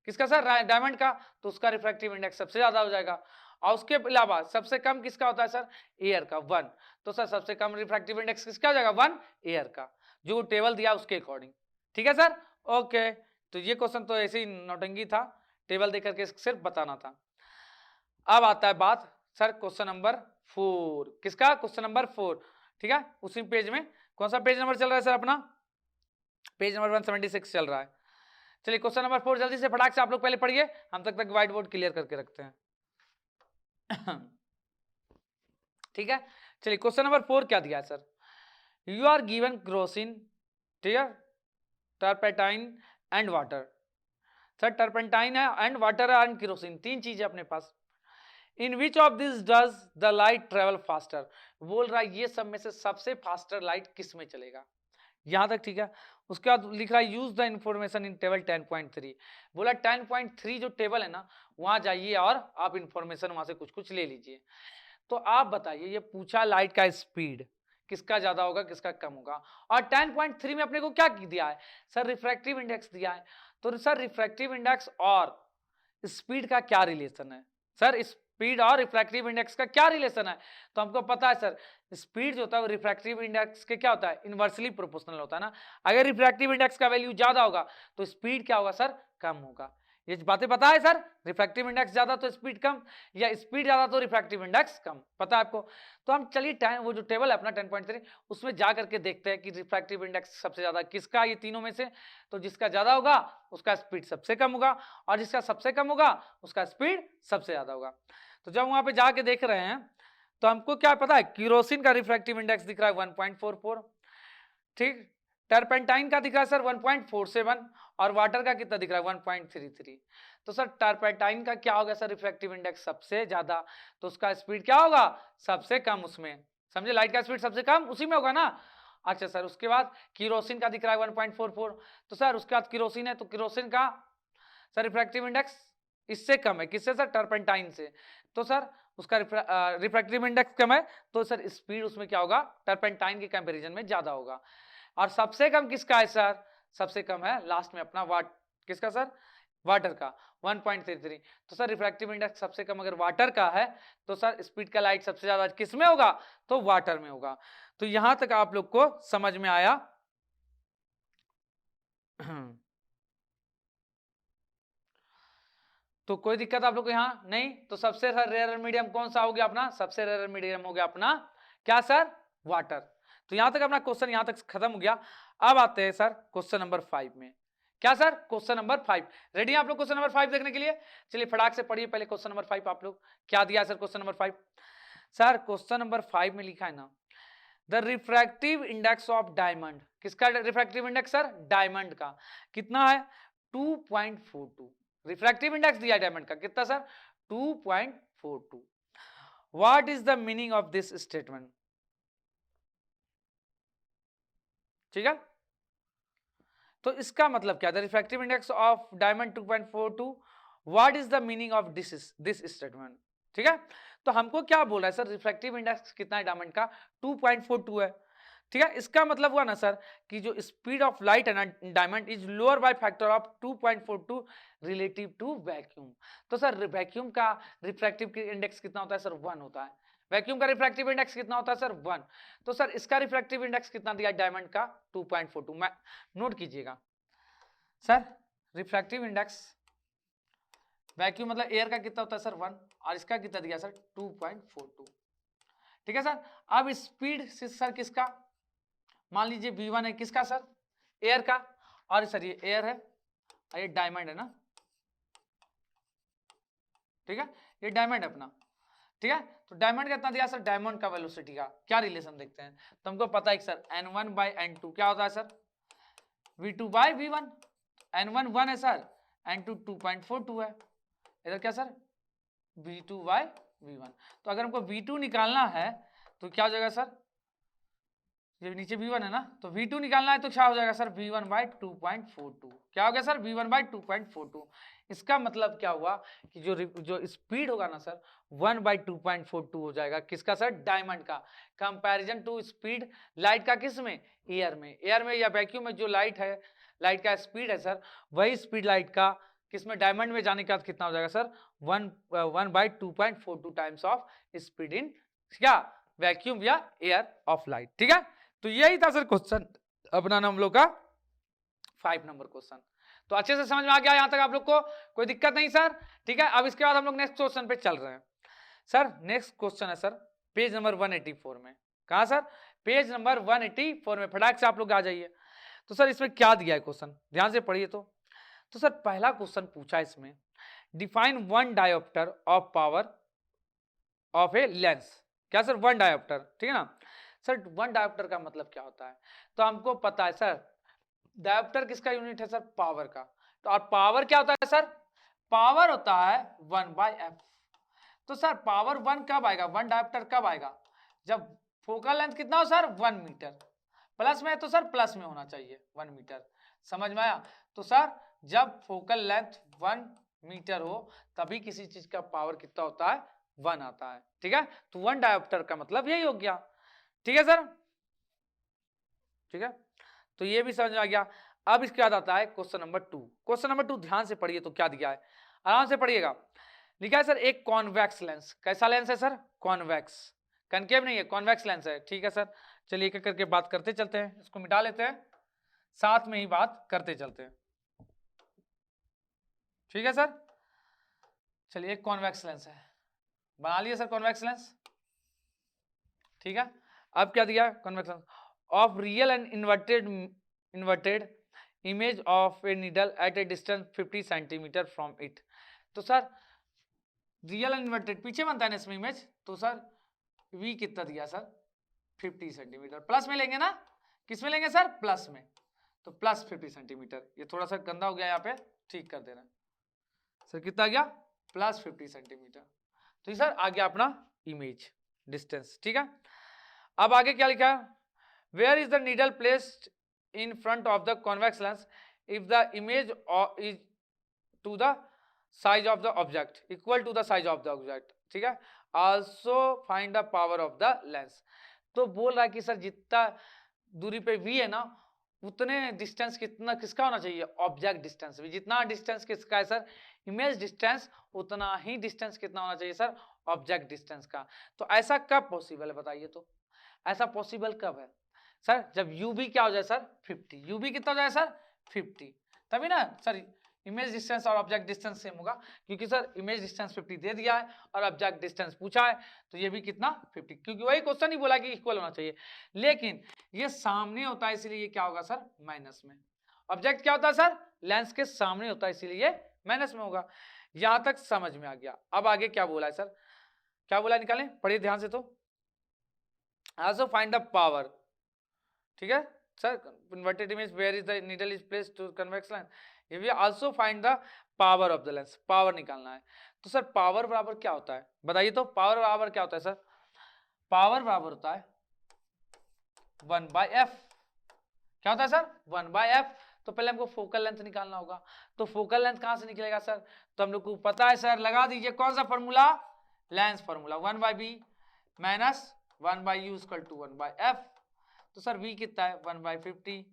किसका सर डायमंड का, तो उसका रिफ्रैक्टिव इंडेक्स सबसे ज्यादा हो जाएगा। और उसके अलावा सबसे कम किसका होता है सर, एयर का 1, तो सर सबसे कम रिफ्रैक्टिव इंडेक्स किसका हो जाएगा 1 एयर का, जो टेबल दिया उसके अकॉर्डिंग। ठीक है सर, ओके। तो ये क्वेश्चन तो ऐसे ही नौटंकी था, टेबल देकर के सिर्फ बताना था। अब आता है बात सर क्वेश्चन नंबर 4, किसका क्वेश्चन नंबर 4। ठीक है, उसी पेज में कौन सा पेज नंबर चल रहा है सर अपना, पेज नंबर 176 चल रहा है। चलिए क्वेश्चन नंबर 4 जल्दी से फटाक से आप लोग पहले पढ़िए, हम तक व्हाइट बोर्ड क्लियर करके रखते हैं। ठीक है, चलिए क्वेश्चन नंबर 4 क्या दिया है sir, you are given kerosene, ठीक है, turpentine and water. Sir turpentine है एंड वाटर है एंड केरोसिन, तीन चीजें अपने पास। In which of this does the light travel faster, बोल रहा है ये सब में से सबसे फास्टर लाइट किस में चलेगा, यहां तक ठीक है। उसके बाद लिख रहा है use the information in table 10.3, बोला 10.3 जो टेबल है ना वहां जाइए और आप इंफॉर्मेशन वहां से कुछ कुछ ले लीजिए। तो आप बताइए, ये पूछा लाइट का स्पीड किसका ज्यादा होगा किसका कम होगा, और 10.3 में अपने को क्या दिया है सर, रिफ्रैक्टिव इंडेक्स दिया है। तो सर रिफ्रैक्टिव इंडेक्स और स्पीड का क्या रिलेशन है, सर स्पीड और रिफ्रैक्टिव इंडेक्स का क्या रिलेशन है, तो हमको पता है सर स्पीड जो होता है वो रिफ्रैक्टिव इंडेक्स के क्या होता है, इनवर्सली प्रोपोर्शनल होता है ना। अगर रिफ्रैक्टिव इंडेक्स का वैल्यू ज्यादा होगा तो स्पीड क्या होगा सर, कम होगा। ये बातें पता है सर, रिफ्रैक्टिव इंडेक्स ज्यादा तो स्पीड कम, या स्पीड ज्यादा तो रिफ्रैक्टिव इंडेक्स कम, पता है आपको। तो हम चलिए वो जो टेबल है अपना 10.3 उसमें जा करके देखते हैं कि रिफ्रैक्टिव इंडेक्स सबसे ज्यादा किसका, ये तीनों में से। तो जिसका ज्यादा होगा उसका स्पीड सबसे कम होगा, और जिसका सबसे कम होगा उसका स्पीड सबसे ज्यादा होगा। तो जब वहां पे जाके देख रहे हैं तो हमको क्या पता है, केरोसिन का रिफ्रैक्टिव इंडेक्स दिख रहा है 1.44, ठीक, टर्पेंटाइन का दिख रहा है सर 1.47, और वाटर का कितना दिख रहा है 1.33। तो सर टर्पेंटाइन का क्या होगा सर, रिफ्रैक्टिव इंडेक्स सबसे ज्यादा, तो उसका स्पीड क्या होगा सबसे कम उसमें, समझे, लाइट का स्पीड सबसे कम उसी में होगा ना। अच्छा सर उसके बाद केरोसिन का दिख रहा है 1.44, तो सर उसके बाद केरोसिन है तो केरोसिन का सर रिफ्रैक्टिव इंडेक्स इससे कम है, किससे सर, टर्पेंटाइन से। तो सर उसका रिफ्रैक्टिव इंडेक्स कम है, तो सर स्पीड उसमें क्या होगा, टर्पेंटाइन के कंपैरिजन में ज्यादा होगा। और सबसे कम किसका है सर, सबसे कम है लास्ट में अपना किसका सर, वाटर का 1.33। तो सर रिफ्रैक्टिव इंडेक्स सबसे कम अगर वाटर का है तो सर स्पीड का लाइट सबसे ज्यादा किस में होगा, तो वाटर में होगा। तो यहां तक आप लोग को समझ में आया। तो कोई दिक्कत आप लोग को यहाँ नहीं। तो सबसे रेयर मीडियम कौन सा हो गया अपना, सबसे रेयर मीडियम हो गया अपना क्या सर, वाटर। तो यहां तक अपना क्वेश्चन यहां तक खत्म हो गया। अब आते हैं सर क्वेश्चन नंबर 5 में, क्या सर? Question number 5। रेडी हैं आप लोग क्वेश्चन नंबर 5 देखने के लिए? चलिए फटाक से पढ़िए पहले क्वेश्चन नंबर 5 आप लोग। क्या दिया sir question number 5? Sir question number 5 में लिखा है ना, the refractive index of diamond. किसका रिफ्रैक्टिव इंडेक्स सर? डायमंड का। कितना है? 2.42। रिफ्रैक्टिव इंडेक्स दिया है डायमंड का, कितना sir? 2.42। What is the meaning of this statement? ठीक है, तो इसका मतलब क्या? The refractive index of diamond 2.42। What is the meaning of this statement? ठीक है, तो हमको क्या बोल रहा है सर? रिफ्रैक्टिव इंडेक्स कितना है डायमंड का? 2.42 है। ठीक है, इसका मतलब हुआ ना सर कि जो स्पीड ऑफ लाइट है ना diamond is lower by factor of 2.42 relative to vacuum. तो सर वैक्यूम का रिफ्रैक्टिव इंडेक्स कितना होता है सर? 1 होता है। वैक्यूम का रिफ्रैक्टिव इंडेक्स कितना होता है सर? 1। तो सर इसका रिफ्रैक्टिव इंडेक्स कितना दिया डायमंड का? 2.42। मैं नोट कीजिएगा सर, रिफ्रैक्टिव इंडेक्स वैक्यूम मतलब एयर का कितना होता है सर? 1, और इसका कितना दिया सर? 2.42। ठीक है सर, अब स्पीड से सर किसका? मान लीजिए v1 है, किसका सर? एयर का। और सर ये एयर है और ये डायमंड है ना, ठीक है, ये डायमंड है अपना। ठीक है, तो डायमंड का कितना दिया सर? डायमंड का वेलोसिटी का क्या रिलेशन देखते हैं? तो हमको पता है सर n1/n2 क्या होता है सर? v2/v1। n1 1 है सर, n2 2.42 है। इधर क्या सर? v2/v1। तो अगर हमको v2 निकालना है तो क्या हो जाएगा सर? ये नीचे v1 है ना, तो v2 निकालना है तो क्या हो जाएगा सर? v1/2.42। क्या हो गया सर? v1/2.42। इसका मतलब क्या हुआ कि जो स्पीड होगा ना सर 1/2.42 हो जाएगा। किसका सर? डायमंड का। कंपैरिजन टू स्पीड लाइट का, किस में? एयर में। एयर में या वैक्यूम में जो लाइट है, लाइट का स्पीड है सर, वही स्पीड लाइट का किसमें? डायमंड में जाने के बाद कितना हो जाएगा sir? 1/2.42 times of speed in क्या? वैक्यूम या एयर ऑफ लाइट। ठीक है, तो यही था सर क्वेश्चन अपना हम लोग का 5 नंबर क्वेश्चन। तो अच्छे से समझ में आ गया यहां तक आप लोग को? कोई दिक्कत नहीं सर? ठीक है, अब इसके बाद हम लोग नेक्स्ट क्वेश्चन पे चल रहे हैं। सर नेक्स्ट क्वेश्चन है सर पेज नंबर 184 में। कहा सर? पेज नंबर 184 में। फटाक से आप लोग आ जाइए। तो सर इसमें क्या दिया है क्वेश्चन, ध्यान से पढ़िए। तो सर पहला क्वेश्चन पूछा इसमें, define one dioptre of power of a lens. क्या सर? One dioptre. ठीक है ना सर, वन डायोप्टर का मतलब क्या होता है? तो हमको पता है सर डायोप्टर किसका यूनिट है सर? पावर का। तो और पावर क्या होता है सर? पावर होता है 1/f। तो सर पावर 1 कब आएगा? वन डायोप्टर कब आएगा? जब फोकल लेंथ कितना हो सर? 1 मीटर। प्लस में है तो सर प्लस में होना चाहिए 1 मीटर। समझ में आया? तो सर जब फोकल लेंथ 1 मीटर हो तभी किसी चीज का पावर कितना होता है? 1 आता है। ठीक है, तो वन डायोप्टर का मतलब यही हो गया। ठीक है सर, ठीक है, तो ये भी समझ में आ गया। अब इसके बाद आता है क्वेश्चन नंबर 2। क्वेश्चन नंबर 2 ध्यान से पढ़िए तो क्या दिया है, आराम से पढ़िएगा। लिखा है सर एक कॉन्वेक्स लेंस। कैसा लेंस है सर? कॉन्वेक्स। कनकेव नहीं है, कॉन्वेक्स लेंस है। ठीक है सर, चलिए एक एक करके बात करते चलते हैं। इसको मिटा लेते हैं, साथ में ही बात करते चलते हैं। ठीक है सर, चलिए एक कॉन्वेक्स लेंस है, बना लिए सर कॉन्वेक्स लेंस। ठीक है, अब क्या दिया? Convex lens of real and inverted image of a needle at a distance 50 centimetre from it. तो सर रियल एंड इन्वर्टेड पीछे बनता है ना इसमें इमेज, तो सर v कितना दिया सर? 50 सेंटीमीटर। प्लस में लेंगे ना, किस में लेंगे सर? प्लस में। तो प्लस 50 सेंटीमीटर। ये थोड़ा सा गंदा हो गया, यहाँ पे ठीक कर देना सर। कितना आ गया? Plus 50 centimetre. तो ये सर आ गया अपना इमेज डिस्टेंस। ठीक है, अब आगे क्या लिखा है? Where is the needle placed in front of the convex lens if the image is to the size of the object equal to the size of the object. ठीक है, also find the power of the lens. तो बोल रहा है कि sir जितना दूरी पे v है ना उतने डिस्टेंस कितना किसका होना चाहिए? ऑब्जेक्ट डिस्टेंस भी। जितना डिस्टेंस किसका है सर? इमेज डिस्टेंस, उतना ही डिस्टेंस कितना होना चाहिए सर? ऑब्जेक्ट डिस्टेंस का। तो ऐसा कब पॉसिबल है बताइए? तो ऐसा पॉसिबल कब है सर? जब ub क्या हो जाए सर? 50। ub कितना हो जाए सर? 50। तभी ना सर इमेज डिस्टेंस और ऑब्जेक्ट डिस्टेंस सेम होगा, क्योंकि सर इमेज डिस्टेंस 50 दे दिया है और ऑब्जेक्ट डिस्टेंस पूछा है, तो ये भी कितना? 50, क्योंकि वही क्वेश्चन ही बोला कि इक्वल होना चाहिए। लेकिन ये सामने होता है इसलिए ये क्या होगा सर? माइनस में। ऑब्जेक्ट क्या होता है सर? लेंस के सामने होता है, इसीलिए माइनस में होगा। यहां तक समझ में आ गया। अब आगे क्या बोला है सर, क्या बोला निकालें, पढ़िए ध्यान से। तो आल्सो फाइंड द पावर, ठीक है sir, inverted image where is the needle is placed to convex lens, ये भी also find the power of the lens, power निकालना है। तो सर पावर बराबर क्या होता है बताइए, तो पावर बराबर क्या होता है सर, पावर बराबर होता है 1/f, क्या होता है सर 1/f। तो पहले हमको फोकल लेंथ निकालना होगा, तो फोकल लेंथ कहां से निकलेगा सर, तो हम लोग को पता है सर, लगा दीजिए कौन सा formula, lens formula, 1/b minus 1/u equal to 1/f। तो सर v कितना है 1/50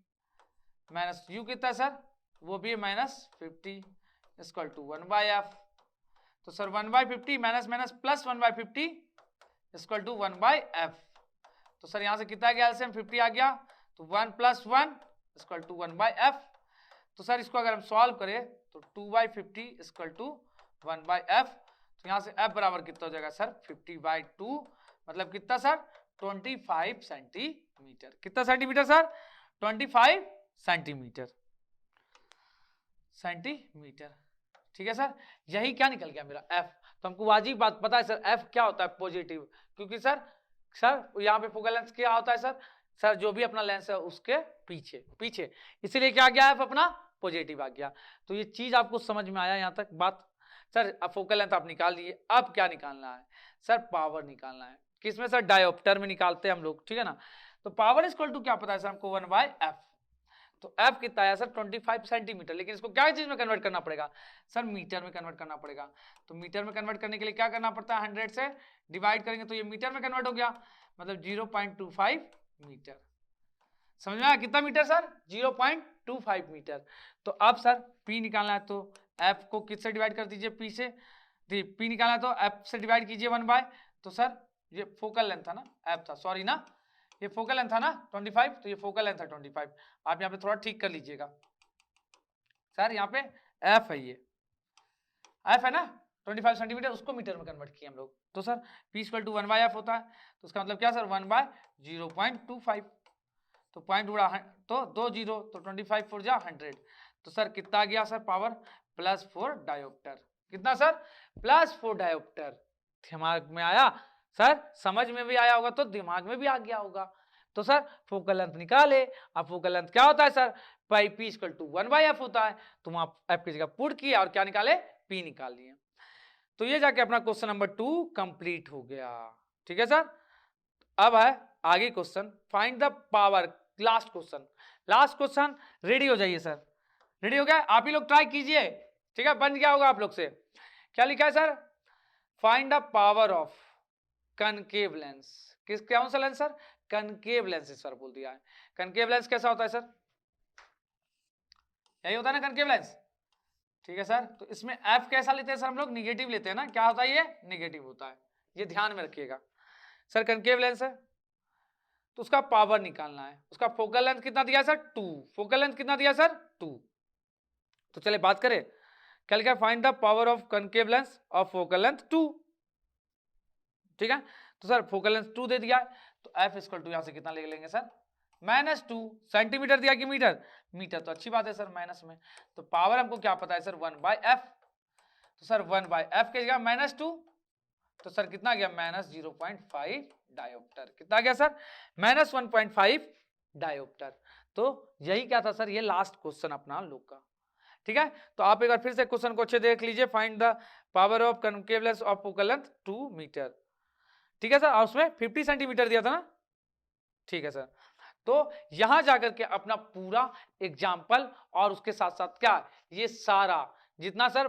माइनस u कितना है सर, वो भी है -50 इक्वल टू 1/f। तो sir 1/50 minus minus plus 1/50 equal to 1/f। तो सर यहां से कितना गया एलसीएम 50 आ गया, तो 1 + 1 इक्वल टू 1/f। तो सर इसको अगर हम सॉल्व करें तो 2/50 इक्वल टू 1/f। तो यहां से f बराबर कितना हो जाएगा सर 50/2, मतलब कितना सर 25 सेंटीमीटर। कितना सेंटीमीटर सर 25 सेंटीमीटर, ठीक है सर। यही क्या निकल गया मेरा f। तो हमको वाजिब बात पता है सर f क्या होता है, पॉजिटिव, क्योंकि सर यहाँ पे फोकल लेंथ क्या होता है सर जो भी अपना लेंस है उसके पीछे, इसीलिए क्या आ गया f अपना पॉजिटिव आ गया। तो ये चीज आपको समझ में आया यहाँ तक बात सर। अब फोकल लेंथ आप निकाल दिए, अब क्या निकालना है सर, पावर निकालना है। किसमें सर, डायोप्टर में निकालते हैं हम लोग, ठीक है ना। तो पावर इक्वल टू क्या पता है सर हमको 1/f। तो f कितना है सर 25 सेंटीमीटर, लेकिन इसको क्या चीज में कन्वर्ट करना पड़ेगा सर, मीटर में कन्वर्ट करना पड़ेगा। तो मीटर में कन्वर्ट करने के लिए क्या करना पड़ता है, 100 से डिवाइड करेंगे तो ये मीटर में कन्वर्ट हो गया, मतलब 0.25 मीटर। समझ में आया कितना मीटर सर 0.25 मीटर। तो अब सर p निकालना है, तो f को किससे डिवाइड कर दीजिए, p से। p निकालना है तो f से डिवाइड कीजिए 1/, तो सर ये फोकल लेंथ था ना, f था, सॉरी ना, ये फोकल लेंथ था ना 25, तो ये फोकल लेंथ है 25। आप यहाँ पे थोड़ा ठीक कर लीजिएगा सर, यहाँ पे f है, ये f है ना 25 सेंटीमीटर, उसको मीटर में कन्वर्ट किए हम लोग। तो sir p equal to 1/f होता है, तो उसका मतलब क्या सर 1/0.25, तो पॉइंट उड़ा तो 2 0, तो 25 4 जा 100। तो सर कितना आ गया सर पावर +4 डायोप्टर। कितना सर +4 डायोप्टर। दिमाग में आया सर, समझ में भी आया होगा तो दिमाग में भी आ गया होगा। तो सर फोकल लेंथ निकाले। अब फोकल लेंथ क्या होता है sir, p equal to 1/f होता है, तो वहां f की जगह पुट किया और क्या निकाले, p निकाल लिए। तो ये जाके अपना क्वेश्चन नंबर 2 कंप्लीट हो गया, ठीक है सर। अब है आगे question, find the power. Last question, ready हो जाइए सर, रेडी हो गया, आप ही लोग ट्राई कीजिए, ठीक है, बन गया होगा आप लोग से। क्या लिखा है sir, find the power of concave lens. कौन सा lens sir, concave lens sir बोल दिया है। कनकेव लेंस कैसा होता है सर, यही होता है ना कनकेव लेंस, ठीक है सर। तो इसमें f कैसा लेते हैं सर हम लोग, निगेटिव लेते हैं ना, क्या होता है ये निगेटिव होता है, ये ध्यान में रखिएगा सर। कनकेव लेंस है तो उसका पावर निकालना है। उसका फोकल लेंथ कितना दिया सर 2, फोकल लेंथ कितना दिया सर 2। तो चलिए बात करें, क्या लिखा है, find the power of concave lens of focal length 2, ठीक है। तो सर फोकल लेंथ 2 दे दिया है, तो f इक्वल टू यहां से कितना ले लेंगे सर -2 सेंटीमीटर दिया कि मीटर, तो अच्छी बात है सर माइनस में। तो पावर हमको क्या पता है सर 1/f। तो सर 1/f के जगह -2, तो सर कितना गया -0.5 डायोप्टर। कितना गया सर -1.5 डायोप्टर। तो यही क्या था सर, ये लास्ट क्वेश्चन अपना लोग का, ठीक है। तो आप एक बार फिर से क्वेश्चन को अच्छे देख लीजिए, find the power of concave lens of focal length 2 metre, ठीक है सर। और उसमें 50 सेंटीमीटर दिया था ना, ठीक है सर। तो यहां जाकर के अपना पूरा एग्जाम्पल और उसके साथ साथ क्या, ये सारा जितना सर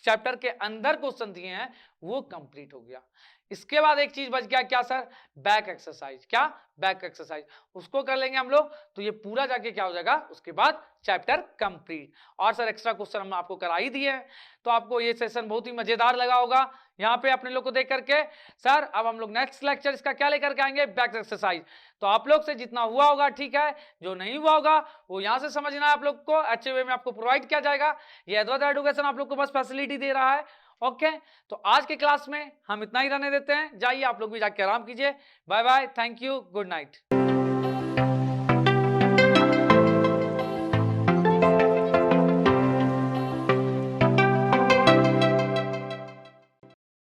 चैप्टर के अंदर क्वेश्चन दिए हैं वो कंप्लीट हो गया। इसके बाद एक चीज बच गया, क्या सर, बैक एक्सरसाइज। क्या, बैक एक्सरसाइज, उसको कर लेंगे हम लोग, तो ये पूरा जाके क्या हो जाएगा, उसके बाद चैप्टर कंप्लीट। और सर एक्स्ट्रा क्वेश्चन हम आपको करा ही दिए हैं, तो आपको ये सेशन बहुत ही मजेदार लगा होगा यहाँ पे अपने लोग को देख करके। सर अब हम लोग नेक्स्ट लेक्चर इसका क्या लेकर के आएंगे, बैक एक्सरसाइज। तो आप लोग से जितना हुआ होगा ठीक है, जो नहीं हुआ होगा वो यहाँ से समझना है, आप लोग को अच्छे वे में आपको प्रोवाइड किया जाएगा। ये अद्वैत एजुकेशन आप लोग को बस फैसिलिटी दे रहा है, ओके। तो आज के क्लास में हम इतना ही रहने देते हैं, जाइए आप लोग भी जाके आराम कीजिए। Bye bye, thank you, good night.